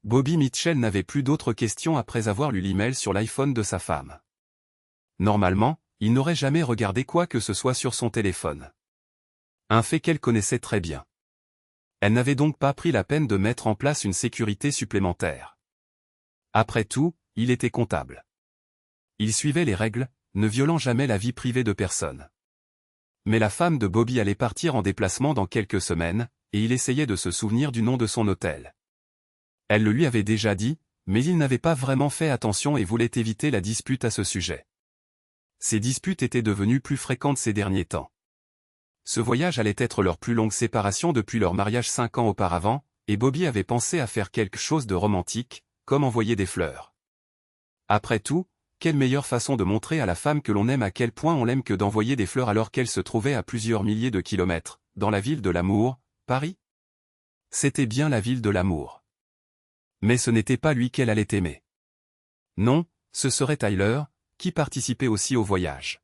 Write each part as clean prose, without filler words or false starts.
Bobby Mitchell n'avait plus d'autres questions après avoir lu l'email sur l'iPhone de sa femme. Normalement, il n'aurait jamais regardé quoi que ce soit sur son téléphone. Un fait qu'elle connaissait très bien. Elle n'avait donc pas pris la peine de mettre en place une sécurité supplémentaire. Après tout, il était comptable. Il suivait les règles, ne violant jamais la vie privée de personne. Mais la femme de Bobby allait partir en déplacement dans quelques semaines, et il essayait de se souvenir du nom de son hôtel. Elle le lui avait déjà dit, mais il n'avait pas vraiment fait attention et voulait éviter la dispute à ce sujet. Ces disputes étaient devenues plus fréquentes ces derniers temps. Ce voyage allait être leur plus longue séparation depuis leur mariage 5 ans auparavant, et Bobby avait pensé à faire quelque chose de romantique, comme envoyer des fleurs. Après tout, quelle meilleure façon de montrer à la femme que l'on aime à quel point on l'aime que d'envoyer des fleurs alors qu'elle se trouvait à plusieurs milliers de kilomètres, dans la ville de l'amour, Paris? C'était bien la ville de l'amour. Mais ce n'était pas lui qu'elle allait aimer. Non, ce serait Tyler, qui participait aussi au voyage.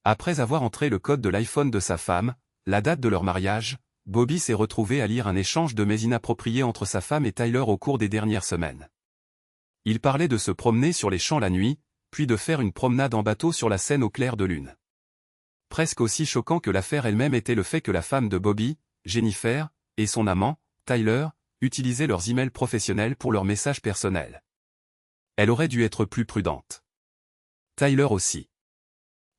Après avoir entré le code de l'iPhone de sa femme, la date de leur mariage, Bobby s'est retrouvé à lire un échange de mails inappropriés entre sa femme et Tyler au cours des dernières semaines. Il parlait de se promener sur les champs la nuit, puis de faire une promenade en bateau sur la Seine au clair de lune. Presque aussi choquant que l'affaire elle-même était le fait que la femme de Bobby, Jennifer, et son amant, Tyler, utilisaient leurs emails professionnels pour leurs messages personnels. Elle aurait dû être plus prudente. Tyler aussi.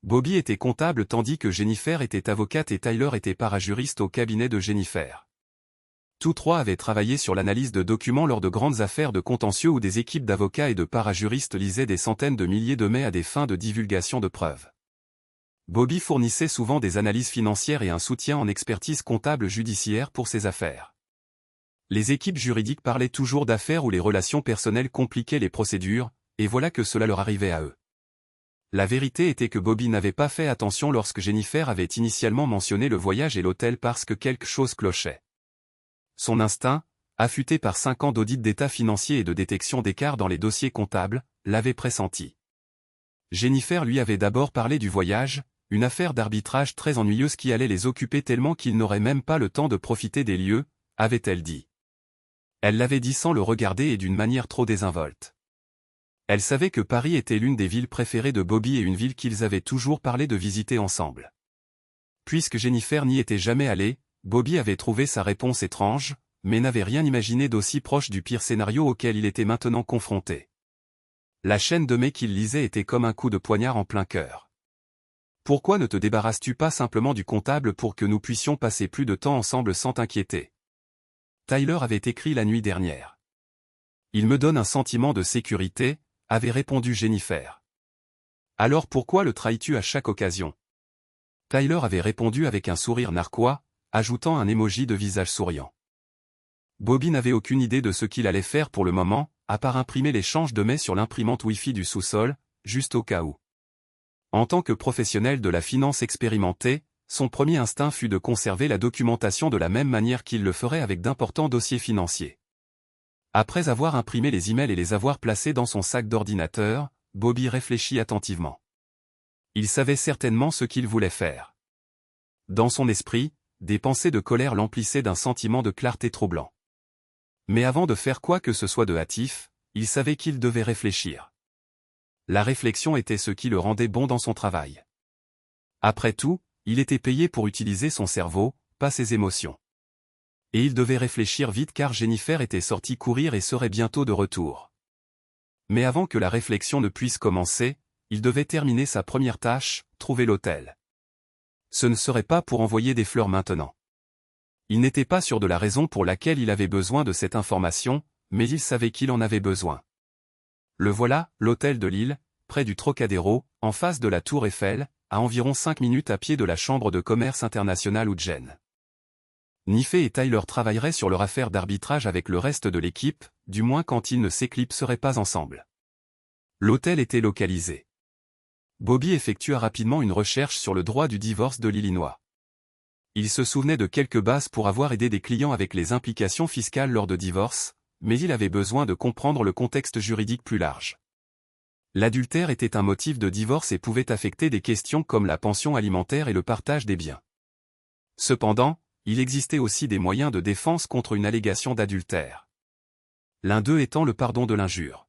Bobby était comptable tandis que Jennifer était avocate et Tyler était parajuriste au cabinet de Jennifer. Tous trois avaient travaillé sur l'analyse de documents lors de grandes affaires de contentieux où des équipes d'avocats et de parajuristes lisaient des centaines de milliers de mails à des fins de divulgation de preuves. Bobby fournissait souvent des analyses financières et un soutien en expertise comptable judiciaire pour ses affaires. Les équipes juridiques parlaient toujours d'affaires où les relations personnelles compliquaient les procédures, et voilà que cela leur arrivait à eux. La vérité était que Bobby n'avait pas fait attention lorsque Jennifer avait initialement mentionné le voyage et l'hôtel parce que quelque chose clochait. Son instinct, affûté par 5 ans d'audit d'état financier et de détection d'écart dans les dossiers comptables, l'avait pressenti. Jennifer lui avait d'abord parlé du voyage, une affaire d'arbitrage très ennuyeuse qui allait les occuper tellement qu'ils n'auraient même pas le temps de profiter des lieux, avait-elle dit. Elle l'avait dit sans le regarder et d'une manière trop désinvolte. Elle savait que Paris était l'une des villes préférées de Bobby et une ville qu'ils avaient toujours parlé de visiter ensemble. Puisque Jennifer n'y était jamais allée, Bobby avait trouvé sa réponse étrange, mais n'avait rien imaginé d'aussi proche du pire scénario auquel il était maintenant confronté. La chaîne de mails qu'il lisait était comme un coup de poignard en plein cœur. Pourquoi ne te débarrasses-tu pas simplement du comptable pour que nous puissions passer plus de temps ensemble sans t'inquiéter? Tyler avait écrit la nuit dernière. Il me donne un sentiment de sécurité, avait répondu Jennifer. Alors pourquoi le trahis-tu à chaque occasion? Tyler avait répondu avec un sourire narquois, ajoutant un emoji de visage souriant. Bobby n'avait aucune idée de ce qu'il allait faire pour le moment, à part imprimer l'échange de mails sur l'imprimante Wi-Fi du sous-sol, juste au cas où. En tant que professionnel de la finance expérimenté, son premier instinct fut de conserver la documentation de la même manière qu'il le ferait avec d'importants dossiers financiers. Après avoir imprimé les emails et les avoir placés dans son sac d'ordinateur, Bobby réfléchit attentivement. Il savait certainement ce qu'il voulait faire. Dans son esprit, des pensées de colère l'emplissaient d'un sentiment de clarté troublant. Mais avant de faire quoi que ce soit de hâtif, il savait qu'il devait réfléchir. La réflexion était ce qui le rendait bon dans son travail. Après tout, il était payé pour utiliser son cerveau, pas ses émotions. Et il devait réfléchir vite car Jennifer était sortie courir et serait bientôt de retour. Mais avant que la réflexion ne puisse commencer, il devait terminer sa première tâche, trouver l'hôtel. Ce ne serait pas pour envoyer des fleurs maintenant. Il n'était pas sûr de la raison pour laquelle il avait besoin de cette information, mais il savait qu'il en avait besoin. Le voilà, l'hôtel de Lille, près du Trocadéro, en face de la Tour Eiffel, à environ 5 minutes à pied de la Chambre de commerce internationale ou de Gênes. Niffé et Tyler travailleraient sur leur affaire d'arbitrage avec le reste de l'équipe, du moins quand ils ne s'éclipseraient pas ensemble. L'hôtel était localisé. Bobby effectua rapidement une recherche sur le droit du divorce de l'Illinois. Il se souvenait de quelques bases pour avoir aidé des clients avec les implications fiscales lors de divorce, mais il avait besoin de comprendre le contexte juridique plus large. L'adultère était un motif de divorce et pouvait affecter des questions comme la pension alimentaire et le partage des biens. Cependant, il existait aussi des moyens de défense contre une allégation d'adultère. l'un d'eux étant le pardon de l'injure.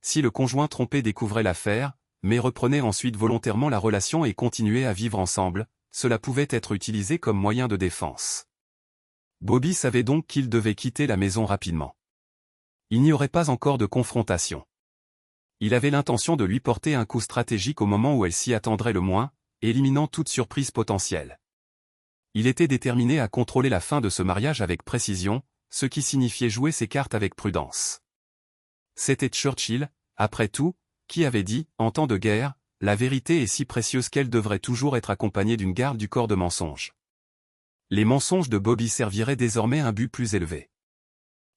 Si le conjoint trompé découvrait l'affaire, mais reprenait ensuite volontairement la relation et continuait à vivre ensemble, cela pouvait être utilisé comme moyen de défense. Bobby savait donc qu'il devait quitter la maison rapidement. Il n'y aurait pas encore de confrontation. Il avait l'intention de lui porter un coup stratégique au moment où elle s'y attendrait le moins, éliminant toute surprise potentielle. Il était déterminé à contrôler la fin de ce mariage avec précision, ce qui signifiait jouer ses cartes avec prudence. C'était Churchill, après tout, qui avait dit, en temps de guerre, la vérité est si précieuse qu'elle devrait toujours être accompagnée d'une garde du corps de mensonges. Les mensonges de Bobby serviraient désormais un but plus élevé.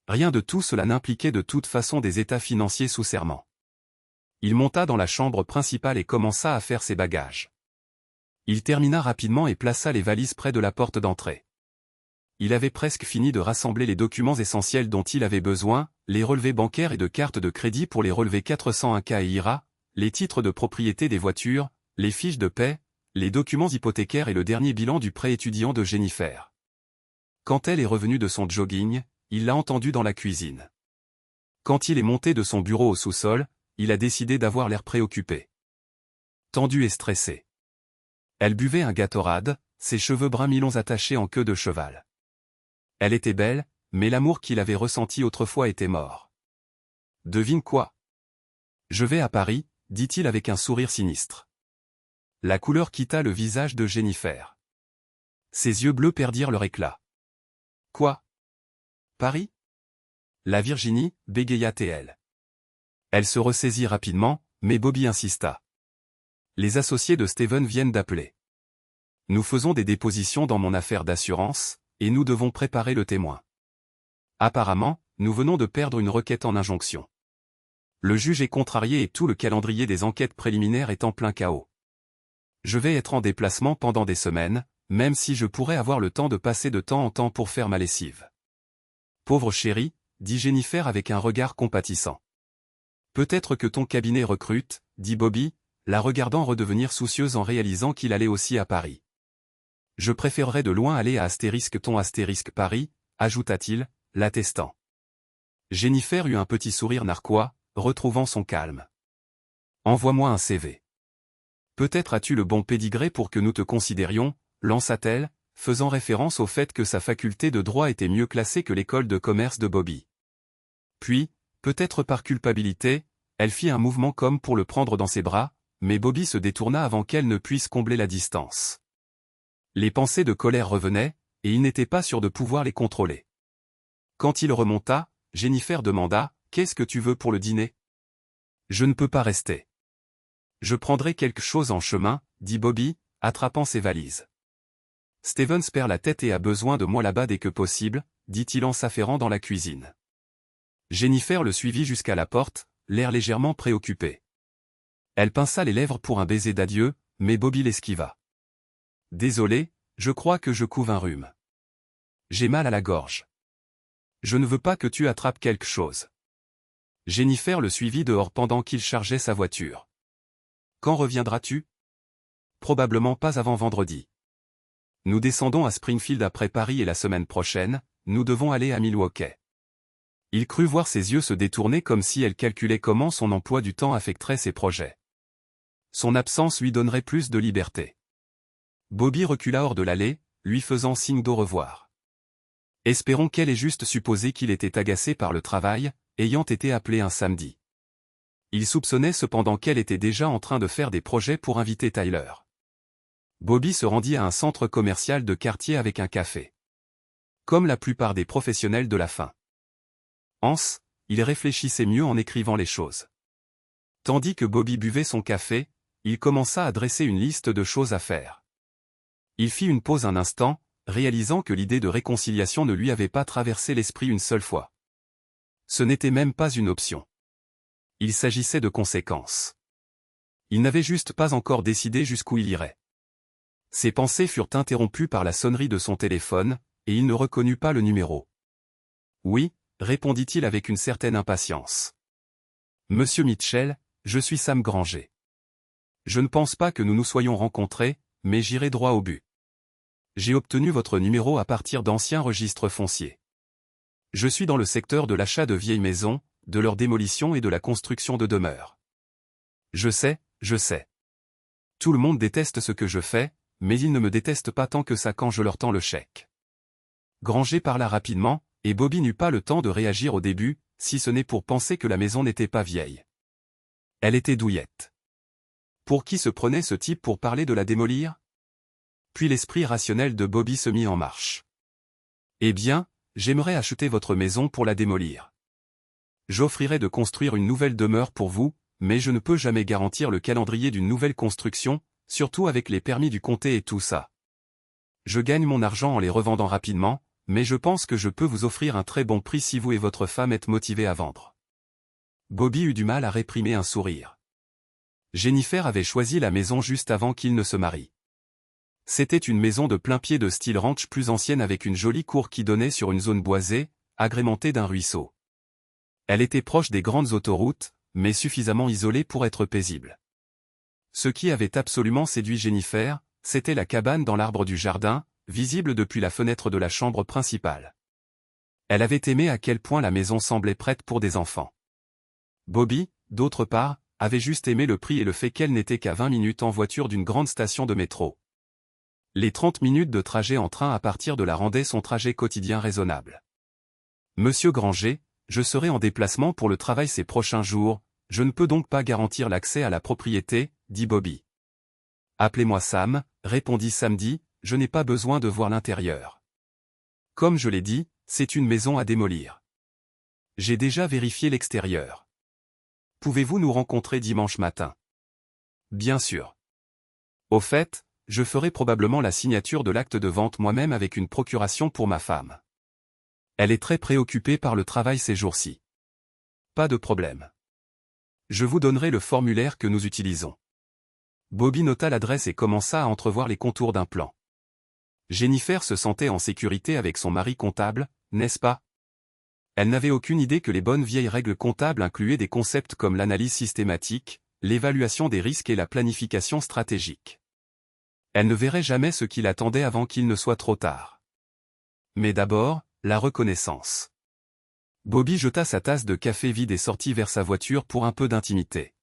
Rien de tout cela n'impliquait de toute façon des états financiers sous serment. Il monta dans la chambre principale et commença à faire ses bagages. Il termina rapidement et plaça les valises près de la porte d'entrée. Il avait presque fini de rassembler les documents essentiels dont il avait besoin, les relevés bancaires et de cartes de crédit pour les relevés 401K et IRA, les titres de propriété des voitures, les fiches de paie, les documents hypothécaires et le dernier bilan du prêt étudiant de Jennifer. Quand elle est revenue de son jogging, il l'a entendue dans la cuisine. Quand il est monté de son bureau au sous-sol, il a décidé d'avoir l'air préoccupé. Tendu et stressé. Elle buvait un Gatorade, ses cheveux bruns mi-longs attachés en queue de cheval. Elle était belle, mais l'amour qu'il avait ressenti autrefois était mort. Devine quoi? Je vais à Paris, dit-il avec un sourire sinistre. La couleur quitta le visage de Jennifer. Ses yeux bleus perdirent leur éclat. Quoi? Paris? La Virginie, bégaya-t-elle. Elle se ressaisit rapidement, mais Bobby insista. Les associés de Steven viennent d'appeler. Nous faisons des dépositions dans mon affaire d'assurance, et nous devons préparer le témoin. Apparemment, nous venons de perdre une requête en injonction. Le juge est contrarié et tout le calendrier des enquêtes préliminaires est en plein chaos. Je vais être en déplacement pendant des semaines, même si je pourrais avoir le temps de passer de temps en temps pour faire ma lessive. Pauvre chérie, dit Jennifer avec un regard compatissant. Peut-être que ton cabinet recrute, dit Bobby, la regardant redevenir soucieuse en réalisant qu'il allait aussi à Paris. Je préférerais de loin aller à Paris, ajouta-t-il, l'attestant. Jennifer eut un petit sourire narquois, retrouvant son calme. Envoie-moi un CV. Peut-être as-tu le bon pédigré pour que nous te considérions, lança-t-elle, faisant référence au fait que sa faculté de droit était mieux classée que l'école de commerce de Bobby. Puis, peut-être par culpabilité, elle fit un mouvement comme pour le prendre dans ses bras, mais Bobby se détourna avant qu'elle ne puisse combler la distance. Les pensées de colère revenaient, et il n'était pas sûr de pouvoir les contrôler. Quand il remonta, Jennifer demanda « Qu'est-ce que tu veux pour le dîner ?»« Je ne peux pas rester. »« Je prendrai quelque chose en chemin, » dit Bobby, attrapant ses valises. « Stevens perd la tête et a besoin de moi là-bas dès que possible, » dit-il en s'affairant dans la cuisine. Jennifer le suivit jusqu'à la porte, l'air légèrement préoccupé. Elle pinça les lèvres pour un baiser d'adieu, mais Bobby l'esquiva. « Désolé, je crois que je couve un rhume. J'ai mal à la gorge. Je ne veux pas que tu attrapes quelque chose. » Jennifer le suivit dehors pendant qu'il chargeait sa voiture. « Quand reviendras-tu ? » Probablement pas avant vendredi. Nous descendons à Springfield après Paris et la semaine prochaine, nous devons aller à Milwaukee. Il crut voir ses yeux se détourner comme si elle calculait comment son emploi du temps affecterait ses projets. Son absence lui donnerait plus de liberté. Bobby recula hors de l'allée, lui faisant signe d'au revoir. Espérons qu'elle ait juste supposé qu'il était agacé par le travail, ayant été appelé un samedi. Il soupçonnait cependant qu'elle était déjà en train de faire des projets pour inviter Tyler. Bobby se rendit à un centre commercial de quartier avec un café. Comme la plupart des professionnels de la fin. Il réfléchissait mieux en écrivant les choses. Tandis que Bobby buvait son café, il commença à dresser une liste de choses à faire. Il fit une pause un instant, réalisant que l'idée de réconciliation ne lui avait pas traversé l'esprit une seule fois. Ce n'était même pas une option. Il s'agissait de conséquences. Il n'avait juste pas encore décidé jusqu'où il irait. Ses pensées furent interrompues par la sonnerie de son téléphone, et il ne reconnut pas le numéro. « Oui » répondit-il avec une certaine impatience. « Monsieur Mitchell, je suis Sam Granger. Je ne pense pas que nous nous soyons rencontrés, mais j'irai droit au but. J'ai obtenu votre numéro à partir d'anciens registres fonciers. Je suis dans le secteur de l'achat de vieilles maisons, de leur démolition et de la construction de demeures. Je sais. Tout le monde déteste ce que je fais, mais ils ne me détestent pas tant que ça quand je leur tends le chèque. Granger parla rapidement, et Bobby n'eut pas le temps de réagir au début, si ce n'est pour penser que la maison n'était pas vieille. Elle était douillette. Pour qui se prenait ce type pour parler de la démolir? Puis l'esprit rationnel de Bobby se mit en marche. Eh bien, j'aimerais acheter votre maison pour la démolir. J'offrirai de construire une nouvelle demeure pour vous, mais je ne peux jamais garantir le calendrier d'une nouvelle construction, surtout avec les permis du comté et tout ça. Je gagne mon argent en les revendant rapidement, mais je pense que je peux vous offrir un très bon prix si vous et votre femme êtes motivés à vendre. Bobby eut du mal à réprimer un sourire. Jennifer avait choisi la maison juste avant qu'il ne se marie. C'était une maison de plain-pied de style ranch plus ancienne avec une jolie cour qui donnait sur une zone boisée, agrémentée d'un ruisseau. Elle était proche des grandes autoroutes, mais suffisamment isolée pour être paisible. Ce qui avait absolument séduit Jennifer, c'était la cabane dans l'arbre du jardin, visible depuis la fenêtre de la chambre principale. Elle avait aimé à quel point la maison semblait prête pour des enfants. Bobby, d'autre part, avait juste aimé le prix et le fait qu'elle n'était qu'à 20 minutes en voiture d'une grande station de métro. Les 30 minutes de trajet en train à partir de la rendaient son trajet quotidien raisonnable. Monsieur Granger, je serai en déplacement pour le travail ces prochains jours, je ne peux donc pas garantir l'accès à la propriété, dit Bobby. Appelez-moi Sam, répondit Samedi, je n'ai pas besoin de voir l'intérieur. Comme je l'ai dit, c'est une maison à démolir. J'ai déjà vérifié l'extérieur. Pouvez-vous nous rencontrer dimanche matin? Bien sûr. Au fait, je ferai probablement la signature de l'acte de vente moi-même avec une procuration pour ma femme. Elle est très préoccupée par le travail ces jours-ci. Pas de problème. Je vous donnerai le formulaire que nous utilisons. Bobby nota l'adresse et commença à entrevoir les contours d'un plan. Jennifer se sentait en sécurité avec son mari comptable, n'est-ce pas? Elle n'avait aucune idée que les bonnes vieilles règles comptables incluaient des concepts comme l'analyse systématique, l'évaluation des risques et la planification stratégique. Elle ne verrait jamais ce qui l'attendait avant qu'il ne soit trop tard. Mais d'abord, la reconnaissance. Bobby jeta sa tasse de café vide et sortit vers sa voiture pour un peu d'intimité.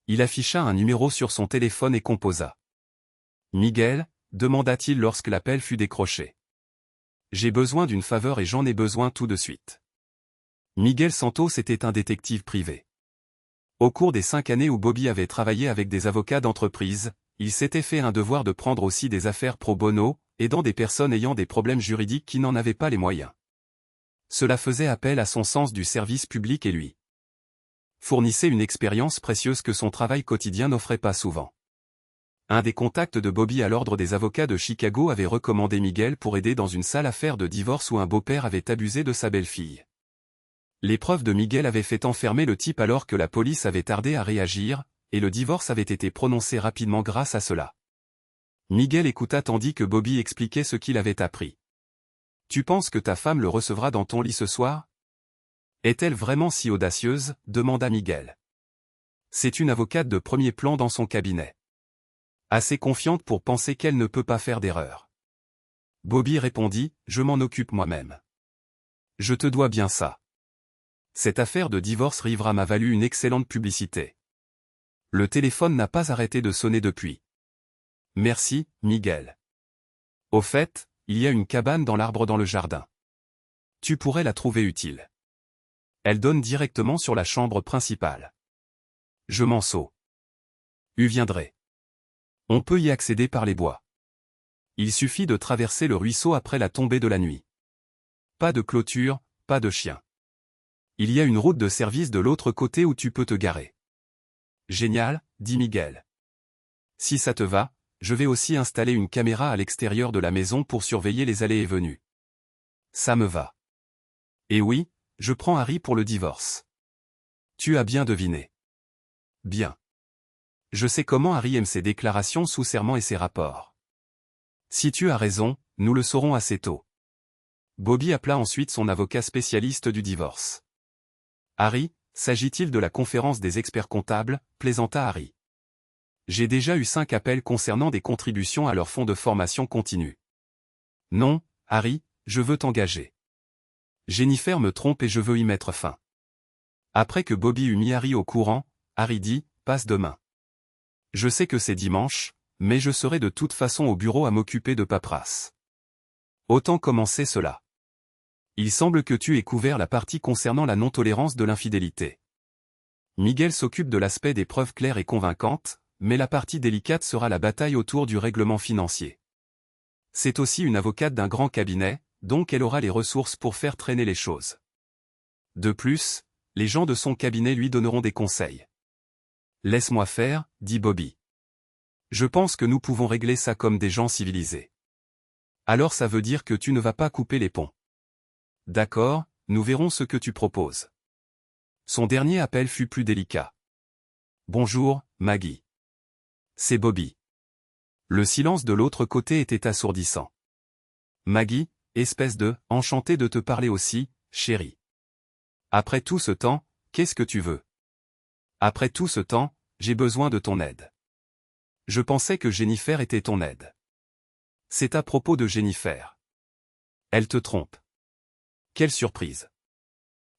Il afficha un numéro sur son téléphone et composa. « Miguel ?» demanda-t-il lorsque l'appel fut décroché. « J'ai besoin d'une faveur et j'en ai besoin tout de suite. » Miguel Santos était un détective privé. Au cours des 5 années où Bobby avait travaillé avec des avocats d'entreprise, il s'était fait un devoir de prendre aussi des affaires pro bono, aidant des personnes ayant des problèmes juridiques qui n'en avaient pas les moyens. Cela faisait appel à son sens du service public et lui fournissait une expérience précieuse que son travail quotidien n'offrait pas souvent. Un des contacts de Bobby à l'ordre des avocats de Chicago avait recommandé Miguel pour aider dans une sale affaire de divorce où un beau-père avait abusé de sa belle-fille. Les preuves de Miguel avaient fait enfermer le type alors que la police avait tardé à réagir, et le divorce avait été prononcé rapidement grâce à cela. Miguel écouta tandis que Bobby expliquait ce qu'il avait appris. « Tu penses que ta femme le recevra dans ton lit ce soir? Est-elle vraiment si audacieuse? Demanda Miguel. C'est une avocate de premier plan dans son cabinet. Assez confiante pour penser qu'elle ne peut pas faire d'erreur. Bobby répondit, je m'en occupe moi-même. Je te dois bien ça. Cette affaire de divorce Rivera m'a valu une excellente publicité. Le téléphone n'a pas arrêté de sonner depuis. Merci, Miguel. Au fait, il y a une cabane dans l'arbre dans le jardin. Tu pourrais la trouver utile. Elle donne directement sur la chambre principale. Je m'en sors. U viendrai. On peut y accéder par les bois. Il suffit de traverser le ruisseau après la tombée de la nuit. Pas de clôture, pas de chien. Il y a une route de service de l'autre côté où tu peux te garer. Génial, dit Miguel. Si ça te va, je vais aussi installer une caméra à l'extérieur de la maison pour surveiller les allées et venues. Ça me va. Et oui, je prends Harry pour le divorce. Tu as bien deviné. Bien. Je sais comment Harry aime ses déclarations sous serment et ses rapports. Si tu as raison, nous le saurons assez tôt. Bobby appela ensuite son avocat spécialiste du divorce. Harry, s'agit-il de la conférence des experts comptables, plaisanta Harry. J'ai déjà eu 5 appels concernant des contributions à leur fonds de formation continue. Non, Harry, je veux t'engager. Jennifer me trompe et je veux y mettre fin. Après que Bobby eut mis Harry au courant, Harry dit, passe demain. Je sais que c'est dimanche, mais je serai de toute façon au bureau à m'occuper de paperasse. Autant commencer cela. Il semble que tu aies couvert la partie concernant la non-tolérance de l'infidélité. Miguel s'occupe de l'aspect des preuves claires et convaincantes, mais la partie délicate sera la bataille autour du règlement financier. C'est aussi une avocate d'un grand cabinet, donc elle aura les ressources pour faire traîner les choses. De plus, les gens de son cabinet lui donneront des conseils. Laisse-moi faire, dit Bobby. Je pense que nous pouvons régler ça comme des gens civilisés. Alors ça veut dire que tu ne vas pas couper les ponts. D'accord, nous verrons ce que tu proposes. Son dernier appel fut plus délicat. Bonjour, Maggie. C'est Bobby. Le silence de l'autre côté était assourdissant. Maggie, espèce de, enchanté de te parler aussi, chérie. Après tout ce temps, qu'est-ce que tu veux? Après tout ce temps, j'ai besoin de ton aide. Je pensais que Jennifer était ton aide. C'est à propos de Jennifer. Elle te trompe. Quelle surprise.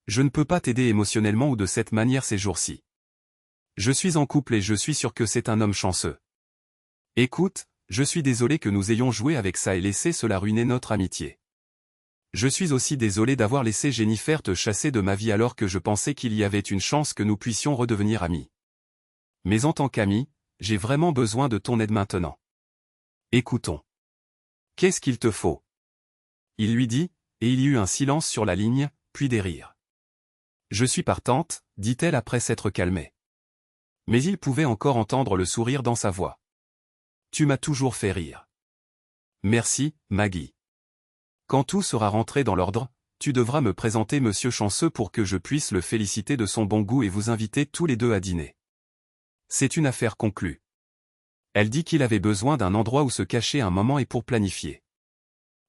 Je ne peux pas t'aider émotionnellement ou de cette manière ces jours-ci. Je suis en couple et je suis sûr que c'est un homme chanceux. Écoute, je suis désolé que nous ayons joué avec ça et laissé cela ruiner notre amitié. Je suis aussi désolé d'avoir laissé Jennifer te chasser de ma vie alors que je pensais qu'il y avait une chance que nous puissions redevenir amis. Mais en tant qu'ami, j'ai vraiment besoin de ton aide maintenant. Écoutons. Qu'est-ce qu'il te faut? Il lui dit, et il y eut un silence sur la ligne, puis des rires. Je suis partante, dit-elle après s'être calmée. Mais il pouvait encore entendre le sourire dans sa voix. Tu m'as toujours fait rire. Merci, Maggie. Quand tout sera rentré dans l'ordre, tu devras me présenter Monsieur Chanceux pour que je puisse le féliciter de son bon goût et vous inviter tous les deux à dîner. C'est une affaire conclue. Elle dit qu'il avait besoin d'un endroit où se cacher un moment et pour planifier.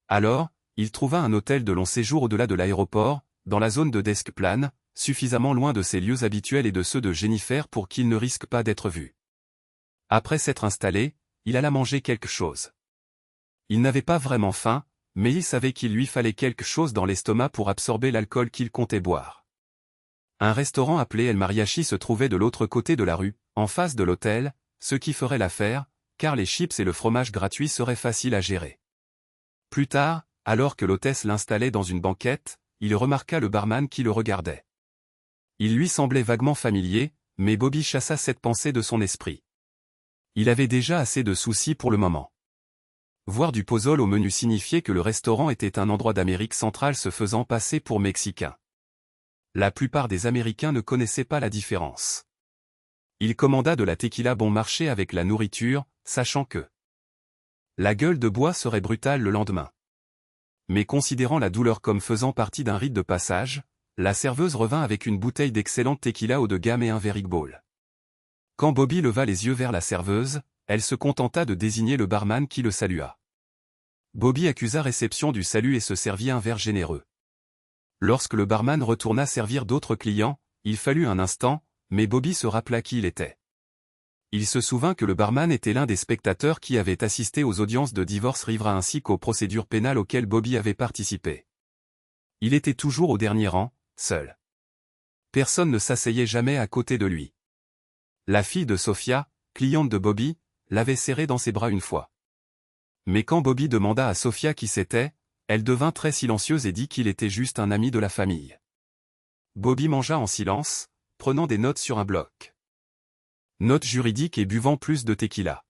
Alors, il trouva un hôtel de long séjour au-delà de l'aéroport, dans la zone de Deskplan, suffisamment loin de ses lieux habituels et de ceux de Jennifer pour qu'il ne risque pas d'être vu. Après s'être installé, il alla manger quelque chose. Il n'avait pas vraiment faim, mais il savait qu'il lui fallait quelque chose dans l'estomac pour absorber l'alcool qu'il comptait boire. Un restaurant appelé El Mariachi se trouvait de l'autre côté de la rue, en face de l'hôtel, ce qui ferait l'affaire, car les chips et le fromage gratuit seraient faciles à gérer. Plus tard, alors que l'hôtesse l'installait dans une banquette, il remarqua le barman qui le regardait. Il lui semblait vaguement familier, mais Bobby chassa cette pensée de son esprit. Il avait déjà assez de soucis pour le moment. Voir du pozole au menu signifiait que le restaurant était un endroit d'Amérique centrale se faisant passer pour mexicain. La plupart des Américains ne connaissaient pas la différence. Il commanda de la tequila bon marché avec la nourriture, sachant que la gueule de bois serait brutale le lendemain. Mais considérant la douleur comme faisant partie d'un rite de passage, la serveuse revint avec une bouteille d'excellente tequila haut de gamme et un verre ball. Quand Bobby leva les yeux vers la serveuse, elle se contenta de désigner le barman qui le salua. Bobby accusa réception du salut et se servit un verre généreux. Lorsque le barman retourna servir d'autres clients, il fallut un instant, mais Bobby se rappela qui il était. Il se souvint que le barman était l'un des spectateurs qui avait assisté aux audiences de divorce riverains ainsi qu'aux procédures pénales auxquelles Bobby avait participé. Il était toujours au dernier rang, seul. Personne ne s'asseyait jamais à côté de lui. La fille de Sophia, cliente de Bobby, l'avait serré dans ses bras une fois. Mais quand Bobby demanda à Sophia qui c'était, elle devint très silencieuse et dit qu'il était juste un ami de la famille. Bobby mangea en silence, prenant des notes sur un bloc. Notes juridiques et buvant plus de tequila.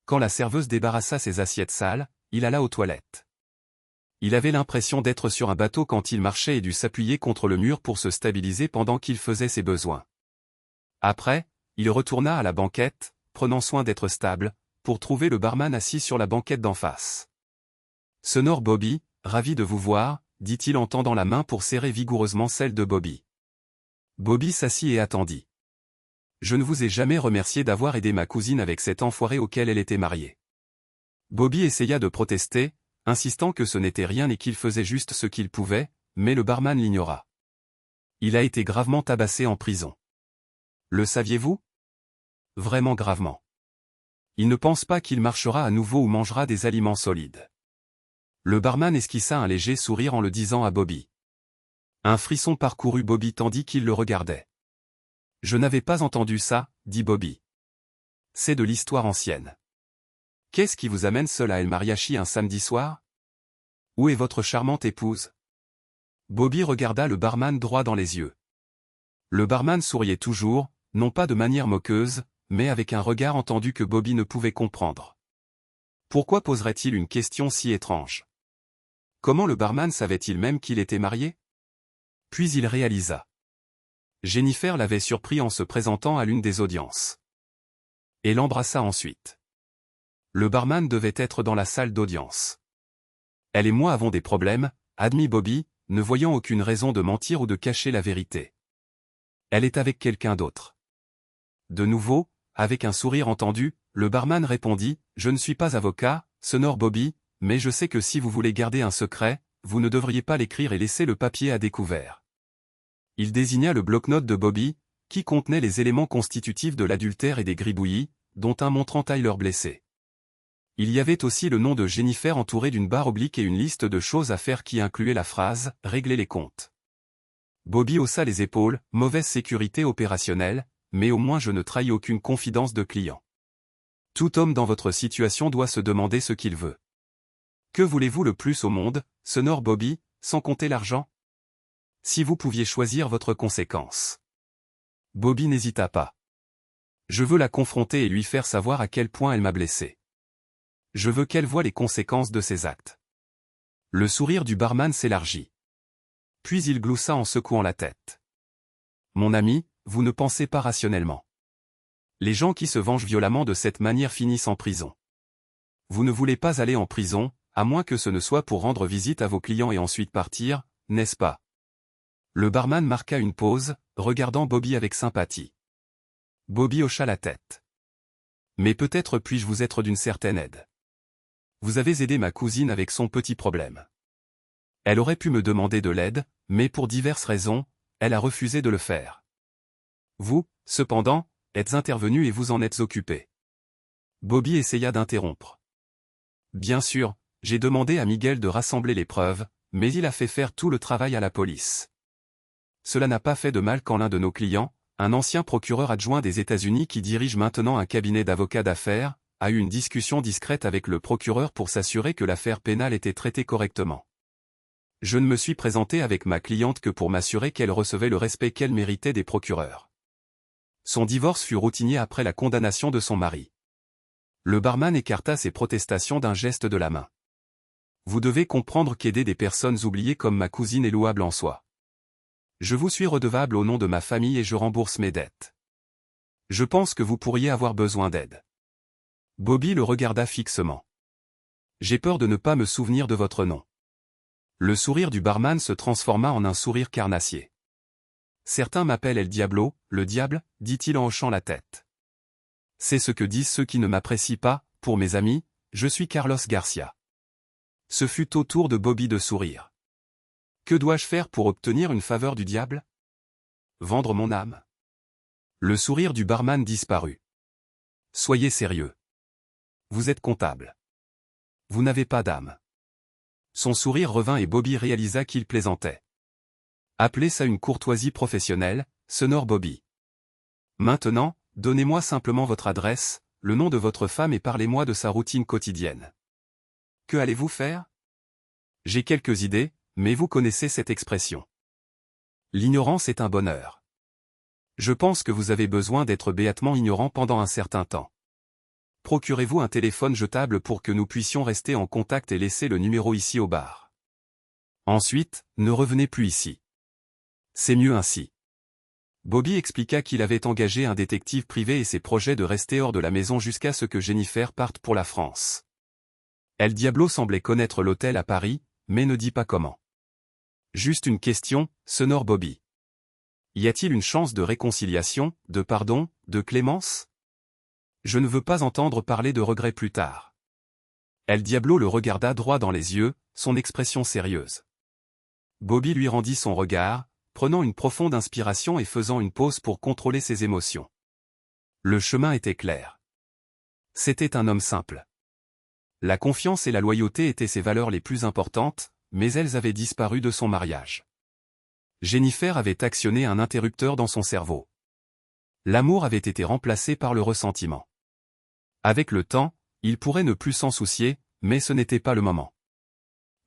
Quand la serveuse débarrassa ses assiettes sales, il alla aux toilettes. Il avait l'impression d'être sur un bateau quand il marchait et dut s'appuyer contre le mur pour se stabiliser pendant qu'il faisait ses besoins. Après, il retourna à la banquette, prenant soin d'être stable, pour trouver le barman assis sur la banquette d'en face. Sonore Bobby, ravi de vous voir, dit-il en tendant la main pour serrer vigoureusement celle de Bobby. Bobby s'assit et attendit. Je ne vous ai jamais remercié d'avoir aidé ma cousine avec cet enfoiré auquel elle était mariée. Bobby essaya de protester, insistant que ce n'était rien et qu'il faisait juste ce qu'il pouvait, mais le barman l'ignora. Il a été gravement tabassé en prison. Le saviez-vous? Vraiment gravement. Il ne pense pas qu'il marchera à nouveau ou mangera des aliments solides. Le barman esquissa un léger sourire en le disant à Bobby. Un frisson parcourut Bobby tandis qu'il le regardait. « Je n'avais pas entendu ça, » dit Bobby. « C'est de l'histoire ancienne. Qu'est-ce qui vous amène seul à El Mariachi un samedi soir? Où est votre charmante épouse? » Bobby regarda le barman droit dans les yeux. Le barman souriait toujours, non pas de manière moqueuse, mais avec un regard entendu que Bobby ne pouvait comprendre. Pourquoi poserait-il une question si étrange? Comment le barman savait-il même qu'il était marié? Puis il réalisa. Jennifer l'avait surpris en se présentant à l'une des audiences. Et l'embrassa ensuite. Le barman devait être dans la salle d'audience. Elle et moi avons des problèmes, admit Bobby, ne voyant aucune raison de mentir ou de cacher la vérité. Elle est avec quelqu'un d'autre. De nouveau, avec un sourire entendu, le barman répondit, « Je ne suis pas avocat, sonore Bobby, mais je sais que si vous voulez garder un secret, vous ne devriez pas l'écrire et laisser le papier à découvert. » Il désigna le bloc-notes de Bobby, qui contenait les éléments constitutifs de l'adultère et des gribouillis, dont un montrant Tyler blessé. Il y avait aussi le nom de Jennifer entouré d'une barre oblique et une liste de choses à faire qui incluait la phrase « Régler les comptes ». Bobby haussa les épaules, mauvaise sécurité opérationnelle, mais au moins je ne trahis aucune confidence de client. Tout homme dans votre situation doit se demander ce qu'il veut. Que voulez-vous le plus au monde, sonore Bobby, sans compter l'argent? Si vous pouviez choisir votre conséquence. Bobby n'hésita pas. Je veux la confronter et lui faire savoir à quel point elle m'a blessé. Je veux qu'elle voie les conséquences de ses actes. Le sourire du barman s'élargit. Puis il gloussa en secouant la tête. Mon ami, vous ne pensez pas rationnellement. Les gens qui se vengent violemment de cette manière finissent en prison. Vous ne voulez pas aller en prison, à moins que ce ne soit pour rendre visite à vos clients et ensuite partir, n'est-ce pas? Le barman marqua une pause, regardant Bobby avec sympathie. Bobby hocha la tête. Mais peut-être puis-je vous être d'une certaine aide. Vous avez aidé ma cousine avec son petit problème. Elle aurait pu me demander de l'aide, mais pour diverses raisons, elle a refusé de le faire. Vous, cependant, êtes intervenu et vous en êtes occupé. Bobby essaya d'interrompre. Bien sûr, j'ai demandé à Miguel de rassembler les preuves, mais il a fait faire tout le travail à la police. Cela n'a pas fait de mal quand l'un de nos clients, un ancien procureur adjoint des États-Unis qui dirige maintenant un cabinet d'avocats d'affaires, a eu une discussion discrète avec le procureur pour s'assurer que l'affaire pénale était traitée correctement. Je ne me suis présenté avec ma cliente que pour m'assurer qu'elle recevait le respect qu'elle méritait des procureurs. Son divorce fut routinier après la condamnation de son mari. Le barman écarta ses protestations d'un geste de la main. Vous devez comprendre qu'aider des personnes oubliées comme ma cousine est louable en soi. Je vous suis redevable au nom de ma famille et je rembourse mes dettes. Je pense que vous pourriez avoir besoin d'aide. Bobby le regarda fixement. J'ai peur de ne pas me souvenir de votre nom. Le sourire du barman se transforma en un sourire carnassier. Certains m'appellent El Diablo, le diable, dit-il en hochant la tête. C'est ce que disent ceux qui ne m'apprécient pas, pour mes amis, je suis Carlos Garcia. Ce fut au tour de Bobby de sourire. Que dois-je faire pour obtenir une faveur du diable? Vendre mon âme. Le sourire du barman disparut. Soyez sérieux. Vous êtes comptable. Vous n'avez pas d'âme. Son sourire revint et Bobby réalisa qu'il plaisantait. Appelez ça une courtoisie professionnelle, sonore Bobby. Maintenant, donnez-moi simplement votre adresse, le nom de votre femme et parlez-moi de sa routine quotidienne. Que allez-vous faire? J'ai quelques idées, mais vous connaissez cette expression. L'ignorance est un bonheur. Je pense que vous avez besoin d'être béatement ignorant pendant un certain temps. Procurez-vous un téléphone jetable pour que nous puissions rester en contact et laissez le numéro ici au bar. Ensuite, ne revenez plus ici. C'est mieux ainsi. Bobby expliqua qu'il avait engagé un détective privé et ses projets de rester hors de la maison jusqu'à ce que Jennifer parte pour la France. El Diablo semblait connaître l'hôtel à Paris, mais ne dit pas comment. Juste une question, sonore Bobby. Y a-t-il une chance de réconciliation, de pardon, de clémence? Je ne veux pas entendre parler de regrets plus tard. El Diablo le regarda droit dans les yeux, son expression sérieuse. Bobby lui rendit son regard, prenant une profonde inspiration et faisant une pause pour contrôler ses émotions. Le chemin était clair. C'était un homme simple. La confiance et la loyauté étaient ses valeurs les plus importantes, mais elles avaient disparu de son mariage. Jennifer avait actionné un interrupteur dans son cerveau. L'amour avait été remplacé par le ressentiment. Avec le temps, il pourrait ne plus s'en soucier, mais ce n'était pas le moment.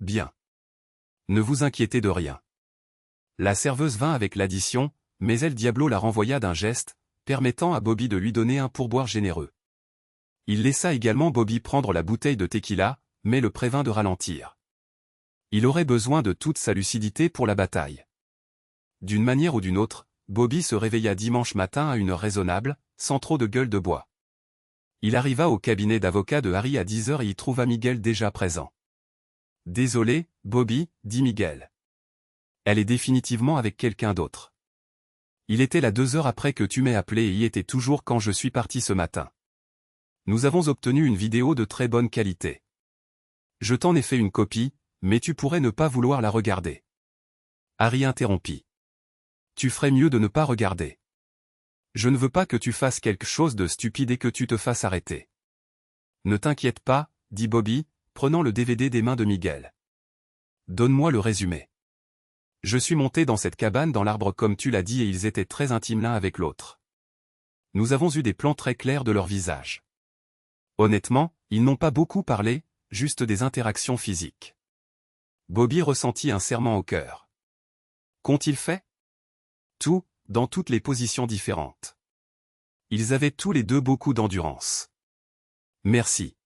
Bien. Ne vous inquiétez de rien. La serveuse vint avec l'addition, mais El Diablo la renvoya d'un geste, permettant à Bobby de lui donner un pourboire généreux. Il laissa également Bobby prendre la bouteille de tequila, mais le prévint de ralentir. Il aurait besoin de toute sa lucidité pour la bataille. D'une manière ou d'une autre, Bobby se réveilla dimanche matin à une heure raisonnable, sans trop de gueule de bois. Il arriva au cabinet d'avocat de Harry à 10 heures et y trouva Miguel déjà présent. « Désolé, Bobby, dit Miguel. Elle est définitivement avec quelqu'un d'autre. Il était là 2 heures après que tu m'aies appelé et y était toujours quand je suis parti ce matin. Nous avons obtenu une vidéo de très bonne qualité. Je t'en ai fait une copie, mais tu pourrais ne pas vouloir la regarder. » Harry interrompit. « Tu ferais mieux de ne pas regarder. Je ne veux pas que tu fasses quelque chose de stupide et que tu te fasses arrêter. » « Ne t'inquiète pas, dit Bobby, prenant le DVD des mains de Miguel. Donne-moi le résumé. Je suis monté dans cette cabane dans l'arbre comme tu l'as dit et ils étaient très intimes l'un avec l'autre. Nous avons eu des plans très clairs de leur visage. Honnêtement, ils n'ont pas beaucoup parlé, juste des interactions physiques. Bobby ressentit un serrement au cœur. Qu'ont-ils fait? Tout, dans toutes les positions différentes. Ils avaient tous les deux beaucoup d'endurance. Merci.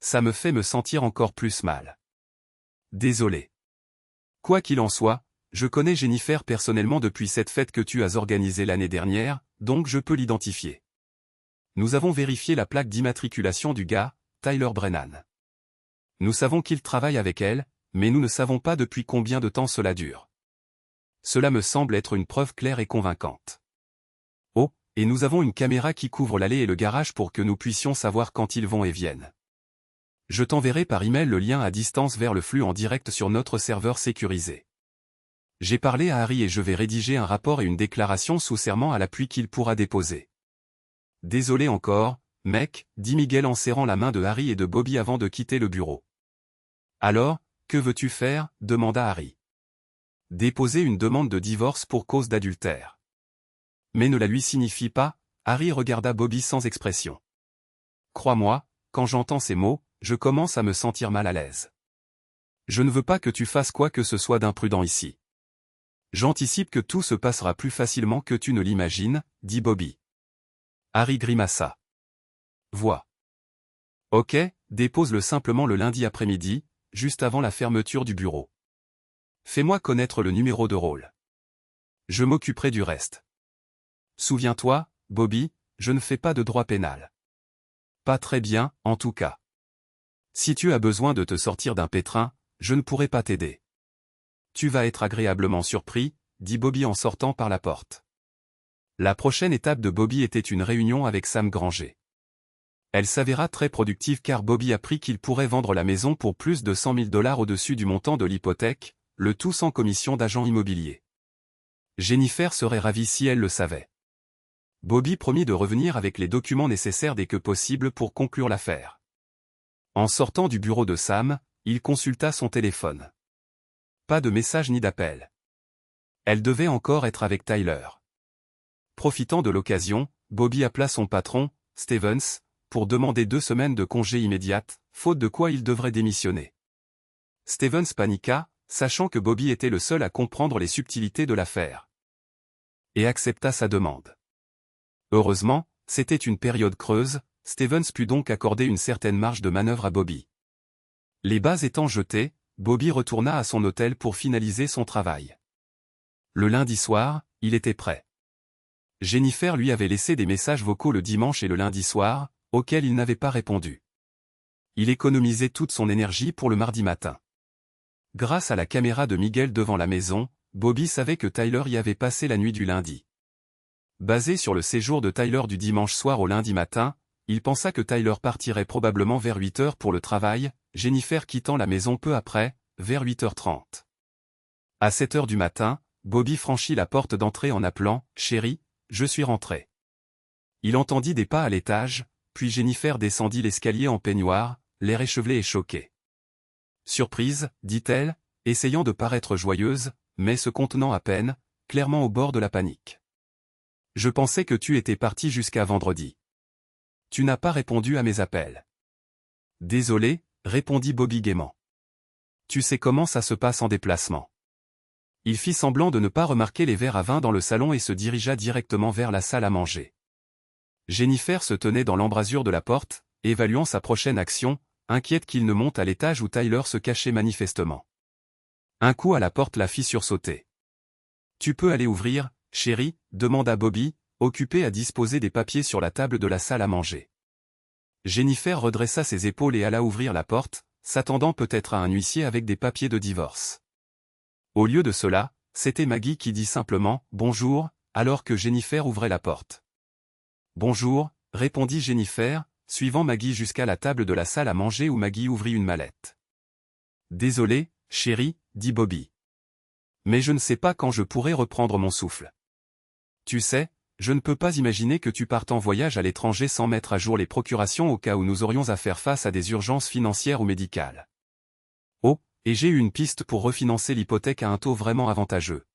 Ça me fait me sentir encore plus mal. Désolé. Quoi qu'il en soit, je connais Jennifer personnellement depuis cette fête que tu as organisée l'année dernière, donc je peux l'identifier. Nous avons vérifié la plaque d'immatriculation du gars, Tyler Brennan. Nous savons qu'il travaille avec elle, mais nous ne savons pas depuis combien de temps cela dure. Cela me semble être une preuve claire et convaincante. Oh, et nous avons une caméra qui couvre l'allée et le garage pour que nous puissions savoir quand ils vont et viennent. Je t'enverrai par email le lien à distance vers le flux en direct sur notre serveur sécurisé. J'ai parlé à Harry et je vais rédiger un rapport et une déclaration sous serment à l'appui qu'il pourra déposer. Désolé encore, mec, dit Miguel en serrant la main de Harry et de Bobby avant de quitter le bureau. Alors, que veux-tu faire? Demanda Harry. Déposer une demande de divorce pour cause d'adultère. Mais ne la lui signifie pas, Harry regarda Bobby sans expression. Crois-moi, quand j'entends ces mots, je commence à me sentir mal à l'aise. Je ne veux pas que tu fasses quoi que ce soit d'imprudent ici. J'anticipe que tout se passera plus facilement que tu ne l'imagines, dit Bobby. Harry grimaça. Vois. Ok, dépose-le simplement le lundi après-midi, juste avant la fermeture du bureau. Fais-moi connaître le numéro de rôle. Je m'occuperai du reste. Souviens-toi, Bobby, je ne fais pas de droit pénal. Pas très bien, en tout cas. Si tu as besoin de te sortir d'un pétrin, je ne pourrai pas t'aider. Tu vas être agréablement surpris, dit Bobby en sortant par la porte. La prochaine étape de Bobby était une réunion avec Sam Granger. Elle s'avéra très productive car Bobby apprit qu'il pourrait vendre la maison pour plus de 100 000 $ au-dessus du montant de l'hypothèque, le tout sans commission d'agent immobilier. Jennifer serait ravie si elle le savait. Bobby promit de revenir avec les documents nécessaires dès que possible pour conclure l'affaire. En sortant du bureau de Sam, il consulta son téléphone. Pas de message ni d'appel. Elle devait encore être avec Tyler. Profitant de l'occasion, Bobby appela son patron, Stevens, pour demander 2 semaines de congé immédiate, faute de quoi il devrait démissionner. Stevens paniqua, sachant que Bobby était le seul à comprendre les subtilités de l'affaire. Et accepta sa demande. Heureusement, c'était une période creuse, Stevens put donc accorder une certaine marge de manœuvre à Bobby. Les bases étant jetées, Bobby retourna à son hôtel pour finaliser son travail. Le lundi soir, il était prêt. Jennifer lui avait laissé des messages vocaux le dimanche et le lundi soir, auxquels il n'avait pas répondu. Il économisait toute son énergie pour le mardi matin. Grâce à la caméra de Miguel devant la maison, Bobby savait que Tyler y avait passé la nuit du lundi. Basé sur le séjour de Tyler du dimanche soir au lundi matin, il pensa que Tyler partirait probablement vers 8 heures pour le travail, Jennifer quittant la maison peu après, vers 8h30. À 7 heures du matin, Bobby franchit la porte d'entrée en appelant « Chérie, je suis rentré ». Il entendit des pas à l'étage, puis Jennifer descendit l'escalier en peignoir, l'air échevelé et choqué. « Surprise », dit-elle, essayant de paraître joyeuse, mais se contenant à peine, clairement au bord de la panique. Je pensais que tu étais parti jusqu'à vendredi. Tu n'as pas répondu à mes appels. Désolé, répondit Bobby gaiement. Tu sais comment ça se passe en déplacement. Il fit semblant de ne pas remarquer les verres à vin dans le salon et se dirigea directement vers la salle à manger. Jennifer se tenait dans l'embrasure de la porte, évaluant sa prochaine action, inquiète qu'il ne monte à l'étage où Tyler se cachait manifestement. Un coup à la porte la fit sursauter. « Tu peux aller ouvrir, chérie ?» demanda Bobby, occupé à disposer des papiers sur la table de la salle à manger. Jennifer redressa ses épaules et alla ouvrir la porte, s'attendant peut-être à un huissier avec des papiers de divorce. Au lieu de cela, c'était Maggie qui dit simplement « Bonjour », alors que Jennifer ouvrait la porte. « Bonjour », répondit Jennifer, suivant Maggie jusqu'à la table de la salle à manger où Maggie ouvrit une mallette. « Désolé, chérie, dit Bobby. Mais je ne sais pas quand je pourrai reprendre mon souffle. Tu sais, je ne peux pas imaginer que tu partes en voyage à l'étranger sans mettre à jour les procurations au cas où nous aurions à faire face à des urgences financières ou médicales. Oh, et j'ai eu une piste pour refinancer l'hypothèque à un taux vraiment avantageux.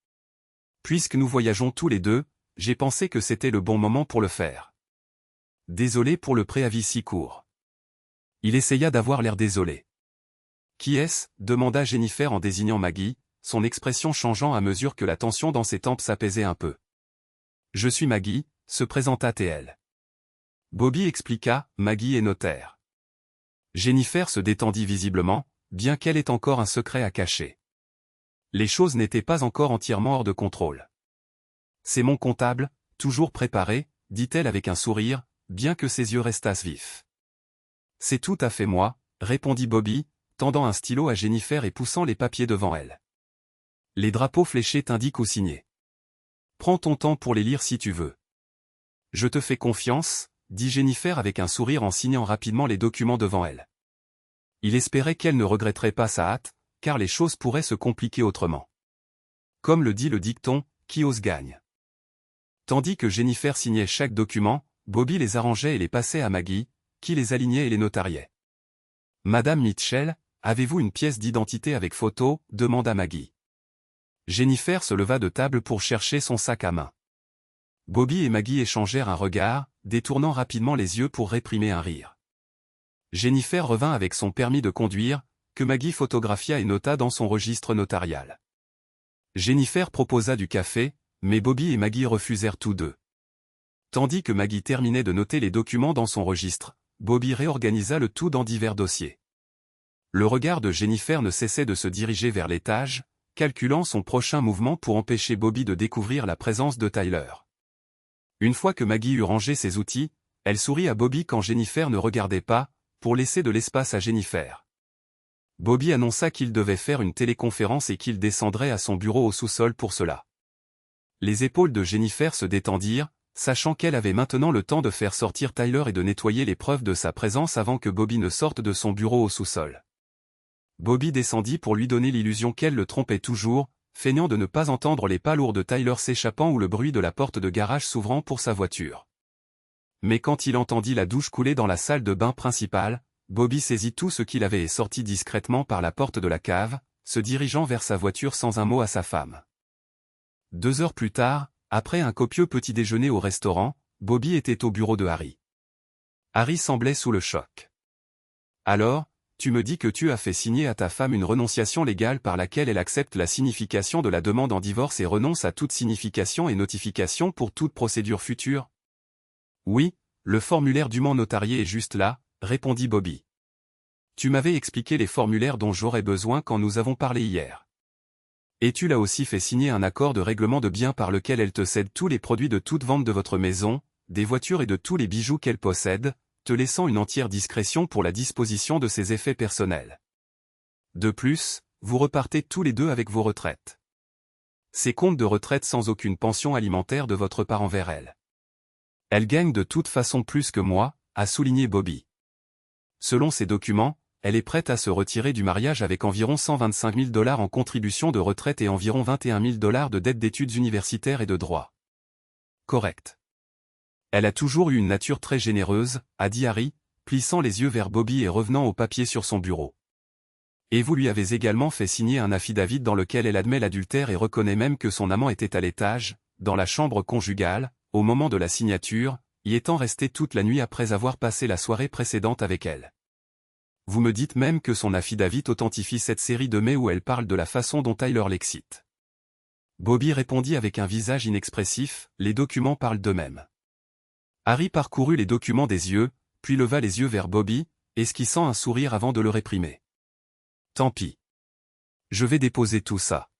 Puisque nous voyageons tous les deux, j'ai pensé que c'était le bon moment pour le faire. Désolé pour le préavis si court. Il essaya d'avoir l'air désolé. Qui est-ce ? Demanda Jennifer en désignant Maggie, son expression changeant à mesure que la tension dans ses tempes s'apaisait un peu. Je suis Maggie, se présenta TL. Bobby expliqua, Maggie est notaire. Jennifer se détendit visiblement, bien qu'elle ait encore un secret à cacher. Les choses n'étaient pas encore entièrement hors de contrôle. C'est mon comptable, toujours préparé, dit-elle avec un sourire, bien que ses yeux restassent vifs. C'est tout à fait moi, répondit Bobby, tendant un stylo à Jennifer et poussant les papiers devant elle. Les drapeaux fléchés t'indiquent où signer. Prends ton temps pour les lire si tu veux. Je te fais confiance, dit Jennifer avec un sourire en signant rapidement les documents devant elle. Il espérait qu'elle ne regretterait pas sa hâte, car les choses pourraient se compliquer autrement. Comme le dit le dicton, qui ose gagne. Tandis que Jennifer signait chaque document, Bobby les arrangeait et les passait à Maggie, qui les alignait et les notariait. Madame Mitchell, avez-vous une pièce d'identité avec photo ? Demanda Maggie. Jennifer se leva de table pour chercher son sac à main. Bobby et Maggie échangèrent un regard, détournant rapidement les yeux pour réprimer un rire. Jennifer revint avec son permis de conduire, que Maggie photographia et nota dans son registre notarial. Jennifer proposa du café, mais Bobby et Maggie refusèrent tous deux. Tandis que Maggie terminait de noter les documents dans son registre, Bobby réorganisa le tout dans divers dossiers. Le regard de Jennifer ne cessait de se diriger vers l'étage, calculant son prochain mouvement pour empêcher Bobby de découvrir la présence de Tyler. Une fois que Maggie eut rangé ses outils, elle sourit à Bobby quand Jennifer ne regardait pas, pour laisser de l'espace à Jennifer. Bobby annonça qu'il devait faire une téléconférence et qu'il descendrait à son bureau au sous-sol pour cela. Les épaules de Jennifer se détendirent, sachant qu'elle avait maintenant le temps de faire sortir Tyler et de nettoyer les preuves de sa présence avant que Bobby ne sorte de son bureau au sous-sol. Bobby descendit pour lui donner l'illusion qu'elle le trompait toujours, feignant de ne pas entendre les pas lourds de Tyler s'échappant ou le bruit de la porte de garage s'ouvrant pour sa voiture. Mais quand il entendit la douche couler dans la salle de bain principale, Bobby saisit tout ce qu'il avait et sortit discrètement par la porte de la cave, se dirigeant vers sa voiture sans un mot à sa femme. 2 heures plus tard, après un copieux petit déjeuner au restaurant, Bobby était au bureau de Harry. Harry semblait sous le choc. « Alors, tu me dis que tu as fait signer à ta femme une renonciation légale par laquelle elle accepte la signification de la demande en divorce et renonce à toute signification et notification pour toute procédure future ? » Oui, le formulaire dûment notarié est juste là, répondit Bobby. Tu m'avais expliqué les formulaires dont j'aurais besoin quand nous avons parlé hier. Et tu l'as aussi fait signer un accord de règlement de biens par lequel elle te cède tous les produits de toute vente de votre maison, des voitures et de tous les bijoux qu'elle possède, te laissant une entière discrétion pour la disposition de ses effets personnels. De plus, vous repartez tous les deux avec vos retraites. Ces comptes de retraite sans aucune pension alimentaire de votre part envers elle. Elle gagne de toute façon plus que moi, a souligné Bobby. Selon ces documents, elle est prête à se retirer du mariage avec environ 125 000 $ en contribution de retraite et environ 21 000 $ de dettes d'études universitaires et de droit. Correct. Elle a toujours eu une nature très généreuse, a dit Harry, plissant les yeux vers Bobby et revenant au papier sur son bureau. Et vous lui avez également fait signer un affidavit dans lequel elle admet l'adultère et reconnaît même que son amant était à l'étage, dans la chambre conjugale, au moment de la signature, y étant resté toute la nuit après avoir passé la soirée précédente avec elle. Vous me dites même que son affidavit authentifie cette série de mails où elle parle de la façon dont Tyler l'excite. Bobby répondit avec un visage inexpressif, les documents parlent d'eux-mêmes. Harry parcourut les documents des yeux, puis leva les yeux vers Bobby, esquissant un sourire avant de le réprimer. Tant pis. Je vais déposer tout ça.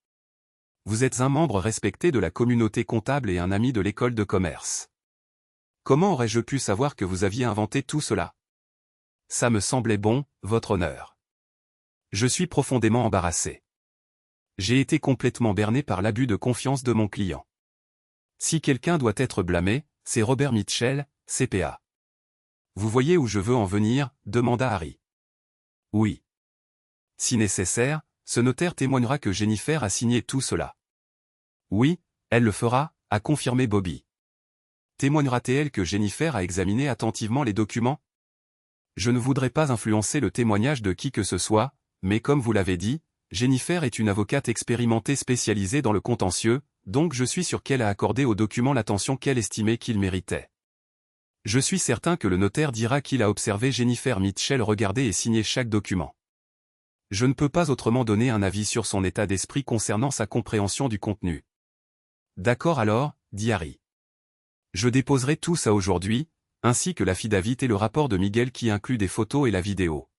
Vous êtes un membre respecté de la communauté comptable et un ami de l'école de commerce. Comment aurais-je pu savoir que vous aviez inventé tout cela? Ça me semblait bon, votre honneur. Je suis profondément embarrassé. J'ai été complètement berné par l'abus de confiance de mon client. Si quelqu'un doit être blâmé, c'est Robert Mitchell, CPA. Vous voyez où je veux en venir, demanda Harry. Oui. Si nécessaire, ce notaire témoignera que Jennifer a signé tout cela. Oui, elle le fera, a confirmé Bobby. Témoignera-t-elle que Jennifer a examiné attentivement les documents? Je ne voudrais pas influencer le témoignage de qui que ce soit, mais comme vous l'avez dit, Jennifer est une avocate expérimentée spécialisée dans le contentieux, donc je suis sûr qu'elle a accordé aux documents l'attention qu'elle estimait qu'ils méritaient. Je suis certain que le notaire dira qu'il a observé Jennifer Mitchell regarder et signer chaque document. Je ne peux pas autrement donner un avis sur son état d'esprit concernant sa compréhension du contenu. D'accord alors, dit Harry. Je déposerai tout ça aujourd'hui, ainsi que l'affidavit et le rapport de Miguel qui inclut des photos et la vidéo.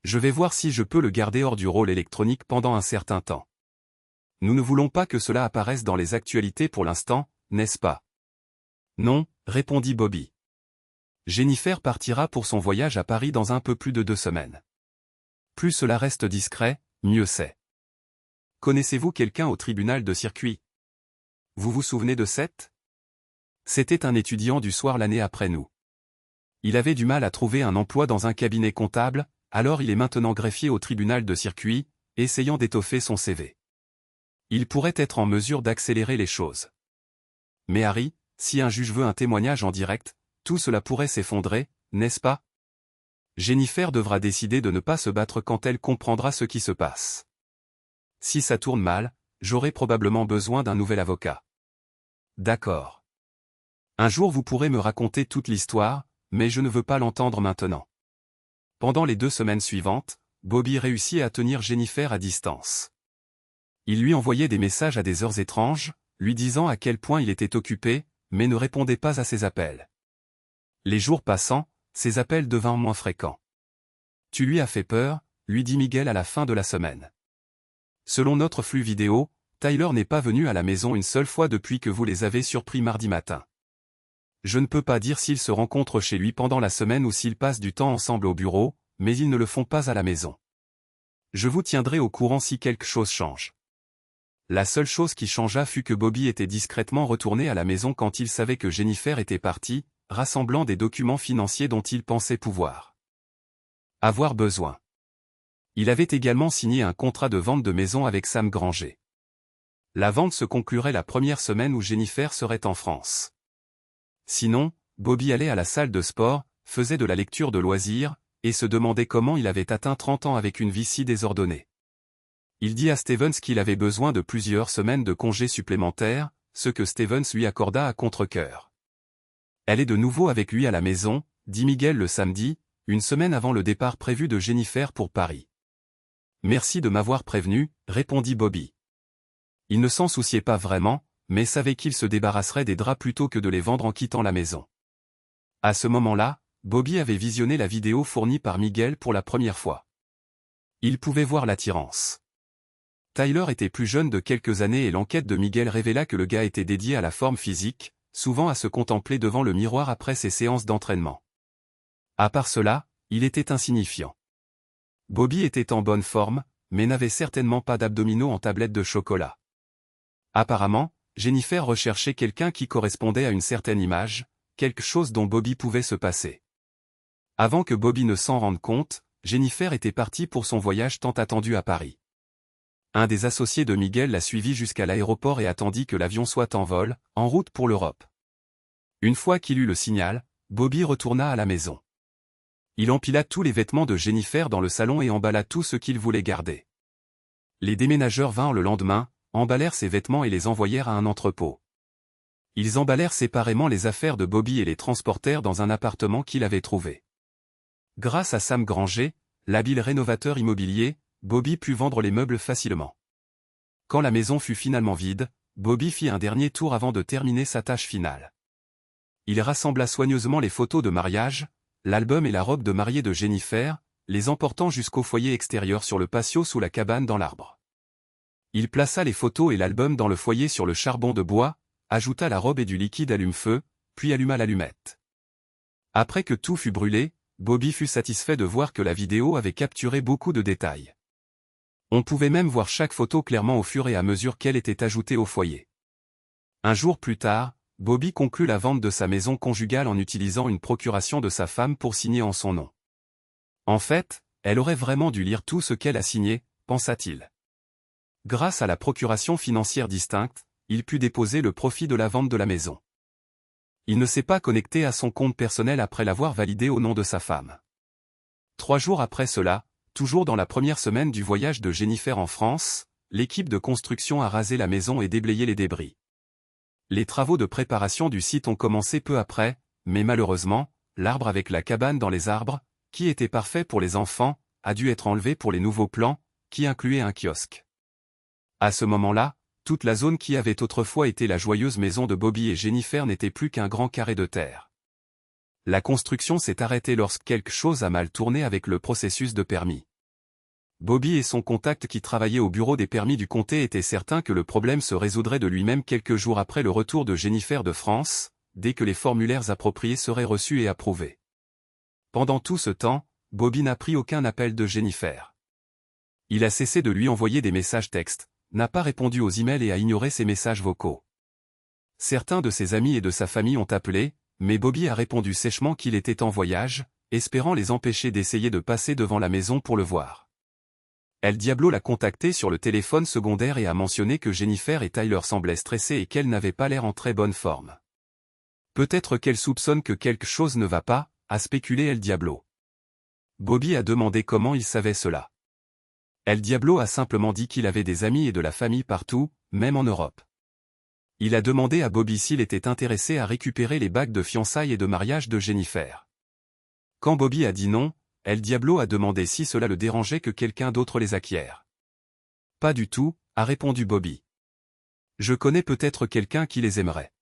Je vais voir si je peux le garder hors du rôle électronique pendant un certain temps. Nous ne voulons pas que cela apparaisse dans les actualités pour l'instant, n'est-ce pas? Non, répondit Bobby. Jennifer partira pour son voyage à Paris dans un peu plus de 2 semaines. Plus cela reste discret, mieux c'est. Connaissez-vous quelqu'un au tribunal de circuit? Vous vous souvenez de Seth? C'était un étudiant du soir l'année après nous. Il avait du mal à trouver un emploi dans un cabinet comptable, alors il est maintenant greffier au tribunal de circuit, essayant d'étoffer son CV. Il pourrait être en mesure d'accélérer les choses. Mais Harry, si un juge veut un témoignage en direct, tout cela pourrait s'effondrer, n'est-ce pas? Jennifer devra décider de ne pas se battre quand elle comprendra ce qui se passe. Si ça tourne mal, j'aurai probablement besoin d'un nouvel avocat. D'accord. Un jour vous pourrez me raconter toute l'histoire, mais je ne veux pas l'entendre maintenant. Pendant les 2 semaines suivantes, Bobby réussit à tenir Jennifer à distance. Il lui envoyait des messages à des heures étranges, lui disant à quel point il était occupé, mais ne répondait pas à ses appels. Les jours passant, ses appels devinrent moins fréquents. Tu lui as fait peur, lui dit Miguel à la fin de la semaine. Selon notre flux vidéo, Tyler n'est pas venu à la maison une seule fois depuis que vous les avez surpris mardi matin. Je ne peux pas dire s'ils se rencontrent chez lui pendant la semaine ou s'ils passent du temps ensemble au bureau, mais ils ne le font pas à la maison. Je vous tiendrai au courant si quelque chose change. La seule chose qui changea fut que Bobby était discrètement retourné à la maison quand il savait que Jennifer était partie, rassemblant des documents financiers dont il pensait pouvoir avoir besoin. Il avait également signé un contrat de vente de maison avec Sam Granger. La vente se conclurait la première semaine où Jennifer serait en France. Sinon, Bobby allait à la salle de sport, faisait de la lecture de loisirs, et se demandait comment il avait atteint 30 ans avec une vie si désordonnée. Il dit à Stevens qu'il avait besoin de plusieurs semaines de congés supplémentaires, ce que Stevens lui accorda à contre-cœur. Elle est de nouveau avec lui à la maison, dit Miguel le samedi, une semaine avant le départ prévu de Jennifer pour Paris. Merci de m'avoir prévenu, répondit Bobby. Il ne s'en souciait pas vraiment, mais savait qu'il se débarrasserait des draps plutôt que de les vendre en quittant la maison. À ce moment-là, Bobby avait visionné la vidéo fournie par Miguel pour la première fois. Il pouvait voir l'attirance. Tyler était plus jeune de quelques années et l'enquête de Miguel révéla que le gars était dédié à la forme physique, souvent à se contempler devant le miroir après ses séances d'entraînement. À part cela, il était insignifiant. Bobby était en bonne forme, mais n'avait certainement pas d'abdominaux en tablette de chocolat. Apparemment, Jennifer recherchait quelqu'un qui correspondait à une certaine image, quelque chose dont Bobby pouvait se passer. Avant que Bobby ne s'en rende compte, Jennifer était partie pour son voyage tant attendu à Paris. Un des associés de Miguel la suivit jusqu'à l'aéroport et attendit que l'avion soit en vol, en route pour l'Europe. Une fois qu'il eut le signal, Bobby retourna à la maison. Il empila tous les vêtements de Jennifer dans le salon et emballa tout ce qu'il voulait garder. Les déménageurs vinrent le lendemain, emballèrent ses vêtements et les envoyèrent à un entrepôt. Ils emballèrent séparément les affaires de Bobby et les transportèrent dans un appartement qu'il avait trouvé. Grâce à Sam Granger, l'habile rénovateur immobilier, Bobby put vendre les meubles facilement. Quand la maison fut finalement vide, Bobby fit un dernier tour avant de terminer sa tâche finale. Il rassembla soigneusement les photos de mariage, l'album et la robe de mariée de Jennifer, les emportant jusqu'au foyer extérieur sur le patio sous la cabane dans l'arbre. Il plaça les photos et l'album dans le foyer sur le charbon de bois, ajouta la robe et du liquide allume-feu, puis alluma l'allumette. Après que tout fut brûlé, Bobby fut satisfait de voir que la vidéo avait capturé beaucoup de détails. On pouvait même voir chaque photo clairement au fur et à mesure qu'elle était ajoutée au foyer. Un jour plus tard, Bobby conclut la vente de sa maison conjugale en utilisant une procuration de sa femme pour signer en son nom. En fait, elle aurait vraiment dû lire tout ce qu'elle a signé, pensa-t-il. Grâce à la procuration financière distincte, il put déposer le profit de la vente de la maison. Il ne s'est pas connecté à son compte personnel après l'avoir validé au nom de sa femme. 3 jours après cela, toujours dans la première semaine du voyage de Jennifer en France, l'équipe de construction a rasé la maison et déblayé les débris. Les travaux de préparation du site ont commencé peu après, mais malheureusement, l'arbre avec la cabane dans les arbres, qui était parfait pour les enfants, a dû être enlevé pour les nouveaux plans, qui incluaient un kiosque. À ce moment-là, toute la zone qui avait autrefois été la joyeuse maison de Bobby et Jennifer n'était plus qu'un grand carré de terre. La construction s'est arrêtée lorsque quelque chose a mal tourné avec le processus de permis. Bobby et son contact qui travaillait au bureau des permis du comté étaient certains que le problème se résoudrait de lui-même quelques jours après le retour de Jennifer de France, dès que les formulaires appropriés seraient reçus et approuvés. Pendant tout ce temps, Bobby n'a pris aucun appel de Jennifer. Il a cessé de lui envoyer des messages textes, n'a pas répondu aux emails et a ignoré ses messages vocaux. Certains de ses amis et de sa famille ont appelé, mais Bobby a répondu sèchement qu'il était en voyage, espérant les empêcher d'essayer de passer devant la maison pour le voir. El Diablo l'a contacté sur le téléphone secondaire et a mentionné que Jennifer et Tyler semblaient stressés et qu'elle n'avait pas l'air en très bonne forme. Peut-être qu'elle soupçonne que quelque chose ne va pas, a spéculé El Diablo. Bobby a demandé comment il savait cela. El Diablo a simplement dit qu'il avait des amis et de la famille partout, même en Europe. Il a demandé à Bobby s'il était intéressé à récupérer les bagues de fiançailles et de mariage de Jennifer. Quand Bobby a dit non, El Diablo a demandé si cela le dérangeait que quelqu'un d'autre les acquiert. Pas du tout, a répondu Bobby. Je connais peut-être quelqu'un qui les aimerait.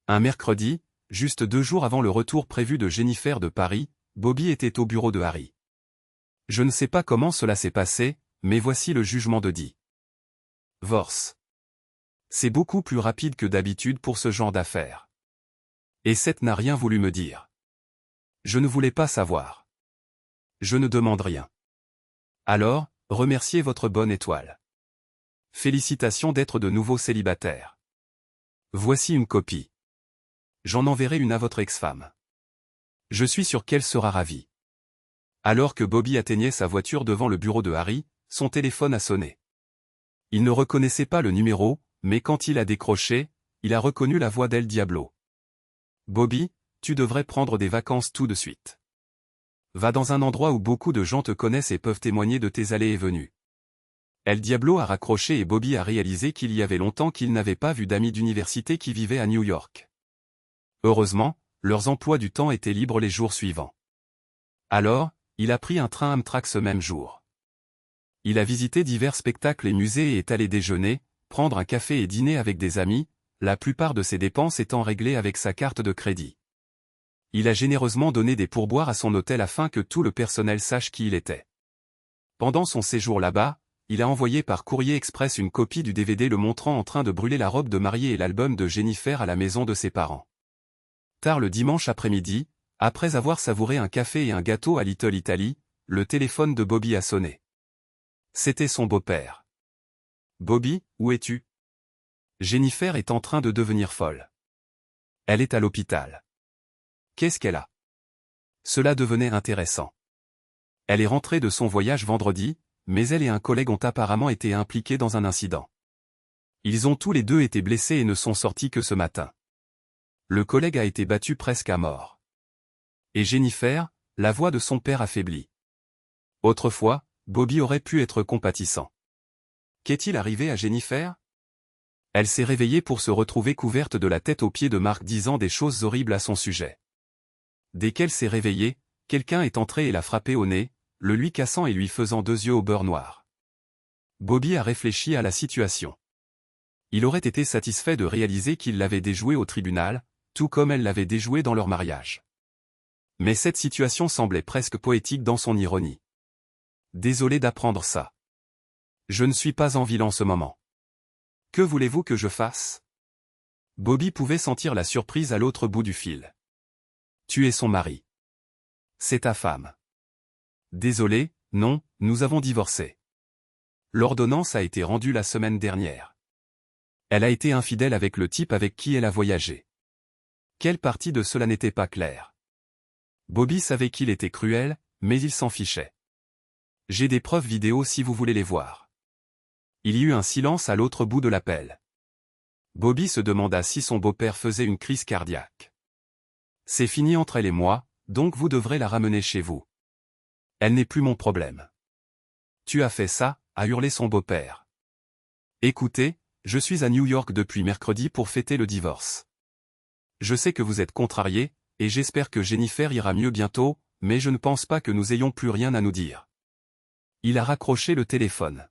Un mercredi, juste 2 jours avant le retour prévu de Jennifer de Paris, Bobby était au bureau de Harry. Je ne sais pas comment cela s'est passé, mais voici le jugement de divorce. C'est beaucoup plus rapide que d'habitude pour ce genre d'affaires. Et Seth n'a rien voulu me dire. Je ne voulais pas savoir. Je ne demande rien. Alors, remerciez votre bonne étoile. Félicitations d'être de nouveau célibataire. Voici une copie. J'en enverrai une à votre ex-femme. Je suis sûr qu'elle sera ravie. Alors que Bobby atteignait sa voiture devant le bureau de Harry, son téléphone a sonné. Il ne reconnaissait pas le numéro, mais quand il a décroché, il a reconnu la voix d'El Diablo. Bobby, tu devrais prendre des vacances tout de suite. Va dans un endroit où beaucoup de gens te connaissent et peuvent témoigner de tes allées et venues. El Diablo a raccroché et Bobby a réalisé qu'il y avait longtemps qu'il n'avait pas vu d'amis d'université qui vivaient à New York. Heureusement, leurs emplois du temps étaient libres les jours suivants. Alors, il a pris un train Amtrak ce même jour. Il a visité divers spectacles et musées et est allé déjeuner, prendre un café et dîner avec des amis, la plupart de ses dépenses étant réglées avec sa carte de crédit. Il a généreusement donné des pourboires à son hôtel afin que tout le personnel sache qui il était. Pendant son séjour là-bas, il a envoyé par courrier express une copie du DVD le montrant en train de brûler la robe de mariée et l'album de Jennifer à la maison de ses parents. Tard le dimanche après-midi, après avoir savouré un café et un gâteau à Little Italy, le téléphone de Bobby a sonné. C'était son beau-père. Bobby, où es-tu? Jennifer est en train de devenir folle. Elle est à l'hôpital. Qu'est-ce qu'elle a? Cela devenait intéressant. Elle est rentrée de son voyage vendredi, mais elle et un collègue ont apparemment été impliqués dans un incident. Ils ont tous les deux été blessés et ne sont sortis que ce matin. Le collègue a été battu presque à mort. Et Jennifer, la voix de son père affaiblie. Autrefois, Bobby aurait pu être compatissant. Qu'est-il arrivé à Jennifer? Elle s'est réveillée pour se retrouver couverte de la tête aux pieds de Mark disant des choses horribles à son sujet. Dès qu'elle s'est réveillée, quelqu'un est entré et l'a frappé au nez, le lui cassant et lui faisant 2 yeux au beurre noir. Bobby a réfléchi à la situation. Il aurait été satisfait de réaliser qu'il l'avait déjouée au tribunal, tout comme elle l'avait déjoué dans leur mariage. Mais cette situation semblait presque poétique dans son ironie. Désolé d'apprendre ça. Je ne suis pas en ville en ce moment. Que voulez-vous que je fasse? Bobby pouvait sentir la surprise à l'autre bout du fil. Tu es son mari. C'est ta femme. Désolé, non, nous avons divorcé. L'ordonnance a été rendue la semaine dernière. Elle a été infidèle avec le type avec qui elle a voyagé. Quelle partie de cela n'était pas claire? Bobby savait qu'il était cruel, mais il s'en fichait. J'ai des preuves vidéo si vous voulez les voir. Il y eut un silence à l'autre bout de l'appel. Bobby se demanda si son beau-père faisait une crise cardiaque. C'est fini entre elle et moi, donc vous devrez la ramener chez vous. Elle n'est plus mon problème. Tu as fait ça, a hurlé son beau-père. Écoutez, je suis à New York depuis mercredi pour fêter le divorce. Je sais que vous êtes contrarié, et j'espère que Jennifer ira mieux bientôt, mais je ne pense pas que nous ayons plus rien à nous dire. Il a raccroché le téléphone.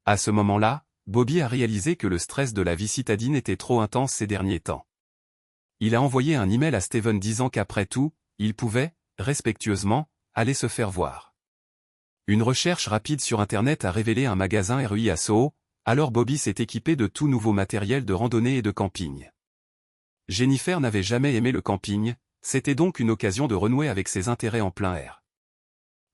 À ce moment-là, Bobby a réalisé que le stress de la vie citadine était trop intense ces derniers temps. Il a envoyé un email à Steven disant qu'après tout, il pouvait, respectueusement, aller se faire voir. Une recherche rapide sur Internet a révélé un magasin REI à Soho, alors Bobby s'est équipé de tout nouveau matériel de randonnée et de camping. Jennifer n'avait jamais aimé le camping, c'était donc une occasion de renouer avec ses intérêts en plein air.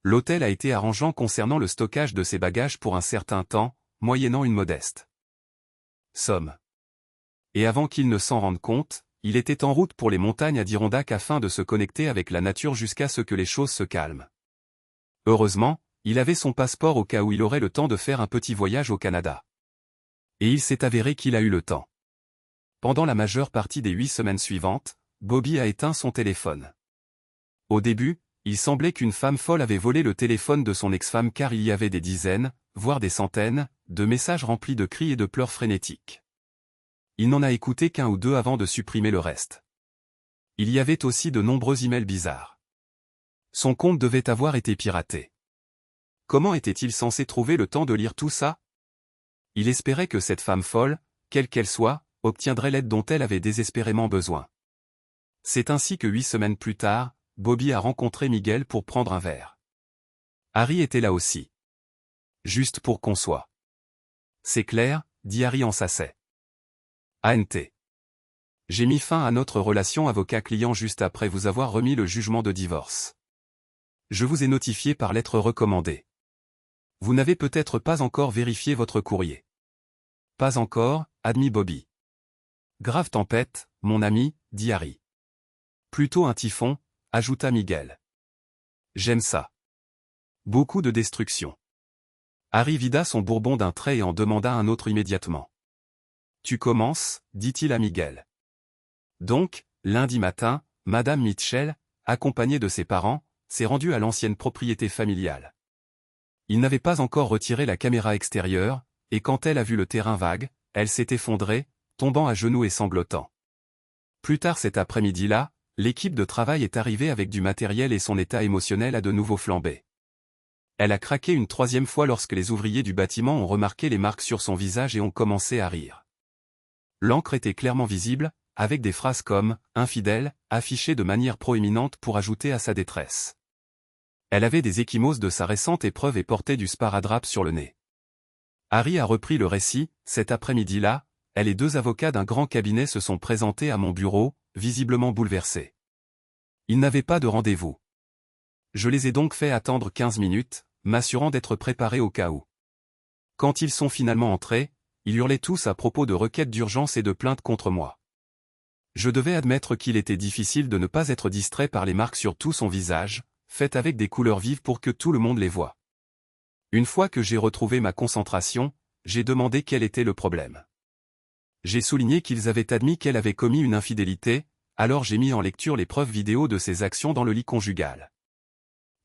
L'hôtel a été arrangeant concernant le stockage de ses bagages pour un certain temps, moyennant une modeste somme. Et avant qu'il ne s'en rende compte, il était en route pour les montagnes Adirondack afin de se connecter avec la nature jusqu'à ce que les choses se calment. Heureusement, il avait son passeport au cas où il aurait le temps de faire un petit voyage au Canada. Et il s'est avéré qu'il a eu le temps. Pendant la majeure partie des 8 semaines suivantes, Bobby a éteint son téléphone. Au début, il semblait qu'une femme folle avait volé le téléphone de son ex-femme car il y avait des dizaines, voire des centaines, de messages remplis de cris et de pleurs frénétiques. Il n'en a écouté qu'un ou deux avant de supprimer le reste. Il y avait aussi de nombreux emails bizarres. Son compte devait avoir été piraté. Comment était-il censé trouver le temps de lire tout ça? Il espérait que cette femme folle, quelle qu'elle soit, obtiendrait l'aide dont elle avait désespérément besoin. C'est ainsi que 8 semaines plus tard, Bobby a rencontré Miguel pour prendre un verre. Harry était là aussi. Juste pour qu'on soit. C'est clair, dit Harry en s'asseyant. ANT. J'ai mis fin à notre relation avocat-client juste après vous avoir remis le jugement de divorce. Je vous ai notifié par lettre recommandée. Vous n'avez peut-être pas encore vérifié votre courrier. Pas encore, admit Bobby. Grave tempête, mon ami, dit Harry. Plutôt un typhon, ajouta Miguel. J'aime ça. Beaucoup de destruction. Harry vida son bourbon d'un trait et en demanda un autre immédiatement. Tu commences, dit-il à Miguel. Donc, lundi matin, Madame Mitchell, accompagnée de ses parents, s'est rendue à l'ancienne propriété familiale. Il n'avait pas encore retiré la caméra extérieure, et quand elle a vu le terrain vague, elle s'est effondrée, tombant à genoux et sanglotant. Plus tard cet après-midi-là, l'équipe de travail est arrivée avec du matériel et son état émotionnel a de nouveau flambé. Elle a craqué une 3e fois lorsque les ouvriers du bâtiment ont remarqué les marques sur son visage et ont commencé à rire. L'encre était clairement visible, avec des phrases comme « infidèle » affichées de manière proéminente pour ajouter à sa détresse. Elle avait des ecchymoses de sa récente épreuve et portait du sparadrap sur le nez. Harry a repris le récit, cet après-midi-là, elle et 2 avocats d'un grand cabinet se sont présentés à mon bureau, visiblement bouleversés. Ils n'avaient pas de rendez-vous. Je les ai donc fait attendre 15 minutes, m'assurant d'être préparés au cas où. Quand ils sont finalement entrés, ils hurlaient tous à propos de requêtes d'urgence et de plaintes contre moi. Je devais admettre qu'il était difficile de ne pas être distrait par les marques sur tout son visage, faites avec des couleurs vives pour que tout le monde les voie. Une fois que j'ai retrouvé ma concentration, j'ai demandé quel était le problème. J'ai souligné qu'ils avaient admis qu'elle avait commis une infidélité, alors j'ai mis en lecture les preuves vidéo de ses actions dans le lit conjugal.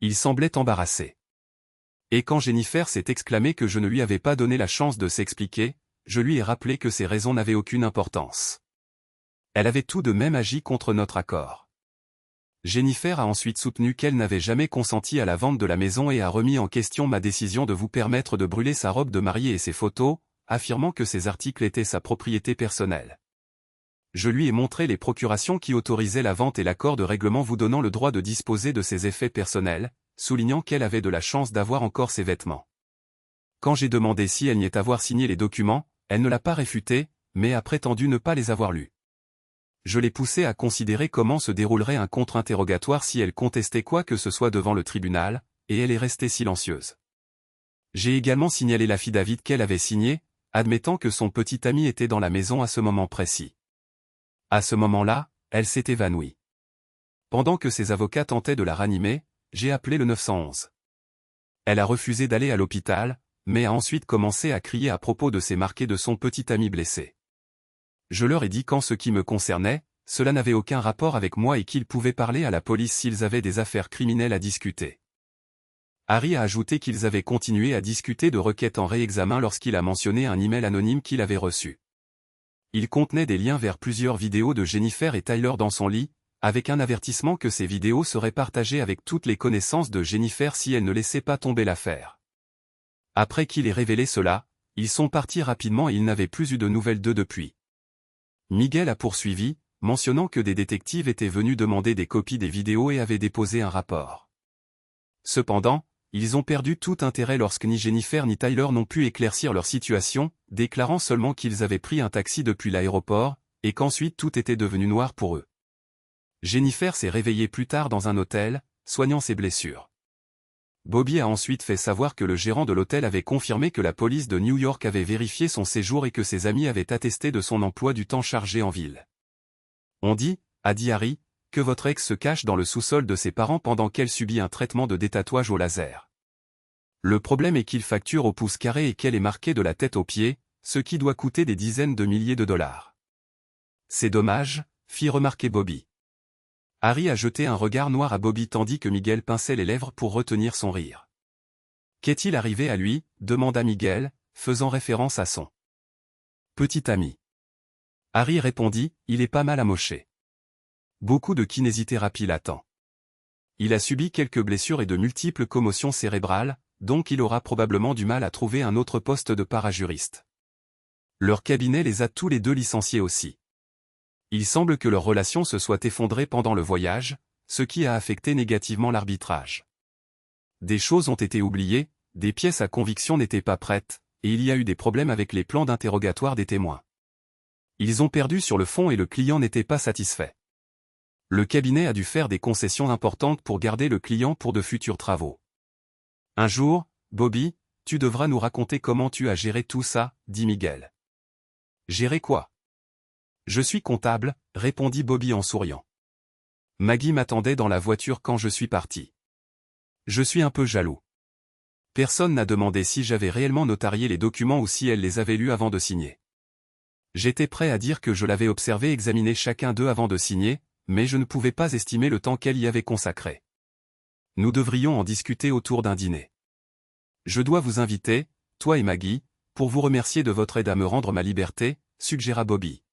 Il semblait embarrassé. Et quand Jennifer s'est exclamé que je ne lui avais pas donné la chance de s'expliquer, je lui ai rappelé que ses raisons n'avaient aucune importance. Elle avait tout de même agi contre notre accord. Jennifer a ensuite soutenu qu'elle n'avait jamais consenti à la vente de la maison et a remis en question ma décision de vous permettre de brûler sa robe de mariée et ses photos, affirmant que ces articles étaient sa propriété personnelle. Je lui ai montré les procurations qui autorisaient la vente et l'accord de règlement vous donnant le droit de disposer de ses effets personnels, soulignant qu'elle avait de la chance d'avoir encore ses vêtements. Quand j'ai demandé si elle niait avoir signé les documents, elle ne l'a pas réfuté, mais a prétendu ne pas les avoir lus. Je l'ai poussée à considérer comment se déroulerait un contre-interrogatoire si elle contestait quoi que ce soit devant le tribunal, et elle est restée silencieuse. J'ai également signalé l'affidavit qu'elle avait signé, admettant que son petit ami était dans la maison à ce moment précis. À ce moment-là, elle s'est évanouie. Pendant que ses avocats tentaient de la ranimer, j'ai appelé le 911. Elle a refusé d'aller à l'hôpital, mais a ensuite commencé à crier à propos de ses marqués de son petit ami blessé. Je leur ai dit qu'en ce qui me concernait, cela n'avait aucun rapport avec moi et qu'ils pouvaient parler à la police s'ils avaient des affaires criminelles à discuter. Harry a ajouté qu'ils avaient continué à discuter de requêtes en réexamen lorsqu'il a mentionné un email anonyme qu'il avait reçu. Il contenait des liens vers plusieurs vidéos de Jennifer et Tyler dans son lit, avec un avertissement que ces vidéos seraient partagées avec toutes les connaissances de Jennifer si elle ne laissait pas tomber l'affaire. Après qu'il ait révélé cela, ils sont partis rapidement et il n'avait plus eu de nouvelles d'eux depuis. Miguel a poursuivi, mentionnant que des détectives étaient venus demander des copies des vidéos et avaient déposé un rapport. Cependant, ils ont perdu tout intérêt lorsque ni Jennifer ni Tyler n'ont pu éclaircir leur situation, déclarant seulement qu'ils avaient pris un taxi depuis l'aéroport, et qu'ensuite tout était devenu noir pour eux. Jennifer s'est réveillée plus tard dans un hôtel, soignant ses blessures. Bobby a ensuite fait savoir que le gérant de l'hôtel avait confirmé que la police de New York avait vérifié son séjour et que ses amis avaient attesté de son emploi du temps chargé en ville. On dit, a dit Harry, que votre ex se cache dans le sous-sol de ses parents pendant qu'elle subit un traitement de détatouage au laser. Le problème est qu'il facture au pouce carré et qu'elle est marquée de la tête aux pieds, ce qui doit coûter des dizaines de milliers de dollars. C'est dommage, fit remarquer Bobby. Harry a jeté un regard noir à Bobby tandis que Miguel pinçait les lèvres pour retenir son rire. Qu'est-il arrivé à lui, demanda Miguel, faisant référence à son petit ami. Harry répondit, il est pas mal amoché. Beaucoup de kinésithérapie l'attend. Il a subi quelques blessures et de multiples commotions cérébrales, donc il aura probablement du mal à trouver un autre poste de parajuriste. Leur cabinet les a tous les deux licenciés aussi. Il semble que leur relation se soit effondrée pendant le voyage, ce qui a affecté négativement l'arbitrage. Des choses ont été oubliées, des pièces à conviction n'étaient pas prêtes, et il y a eu des problèmes avec les plans d'interrogatoire des témoins. Ils ont perdu sur le fond et le client n'était pas satisfait. Le cabinet a dû faire des concessions importantes pour garder le client pour de futurs travaux. Un jour, Bobby, tu devras nous raconter comment tu as géré tout ça, dit Miguel. Gérer quoi? Je suis comptable, répondit Bobby en souriant. Maggie m'attendait dans la voiture quand je suis parti. Je suis un peu jaloux. Personne n'a demandé si j'avais réellement notarié les documents ou si elle les avait lus avant de signer. J'étais prêt à dire que je l'avais observé examiner chacun d'eux avant de signer, mais je ne pouvais pas estimer le temps qu'elle y avait consacré. Nous devrions en discuter autour d'un dîner. Je dois vous inviter, toi et Maggie, pour vous remercier de votre aide à me rendre ma liberté, suggéra Bobby.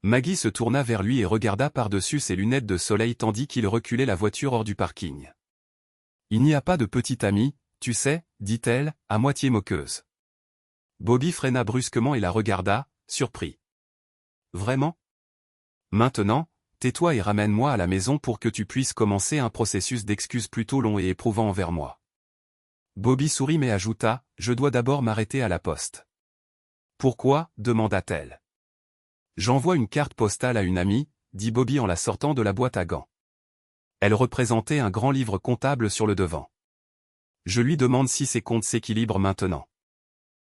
Maggie se tourna vers lui et regarda par-dessus ses lunettes de soleil tandis qu'il reculait la voiture hors du parking. Il n'y a pas de petit ami, tu sais, dit-elle, à moitié moqueuse. Bobby freina brusquement et la regarda, surpris. Vraiment? Maintenant, tais-toi et ramène-moi à la maison pour que tu puisses commencer un processus d'excuses plutôt long et éprouvant envers moi. Bobby sourit mais ajouta, je dois d'abord m'arrêter à la poste. Pourquoi? Demanda-t-elle. J'envoie une carte postale à une amie, dit Bobby en la sortant de la boîte à gants. Elle représentait un grand livre comptable sur le devant. Je lui demande si ses comptes s'équilibrent maintenant.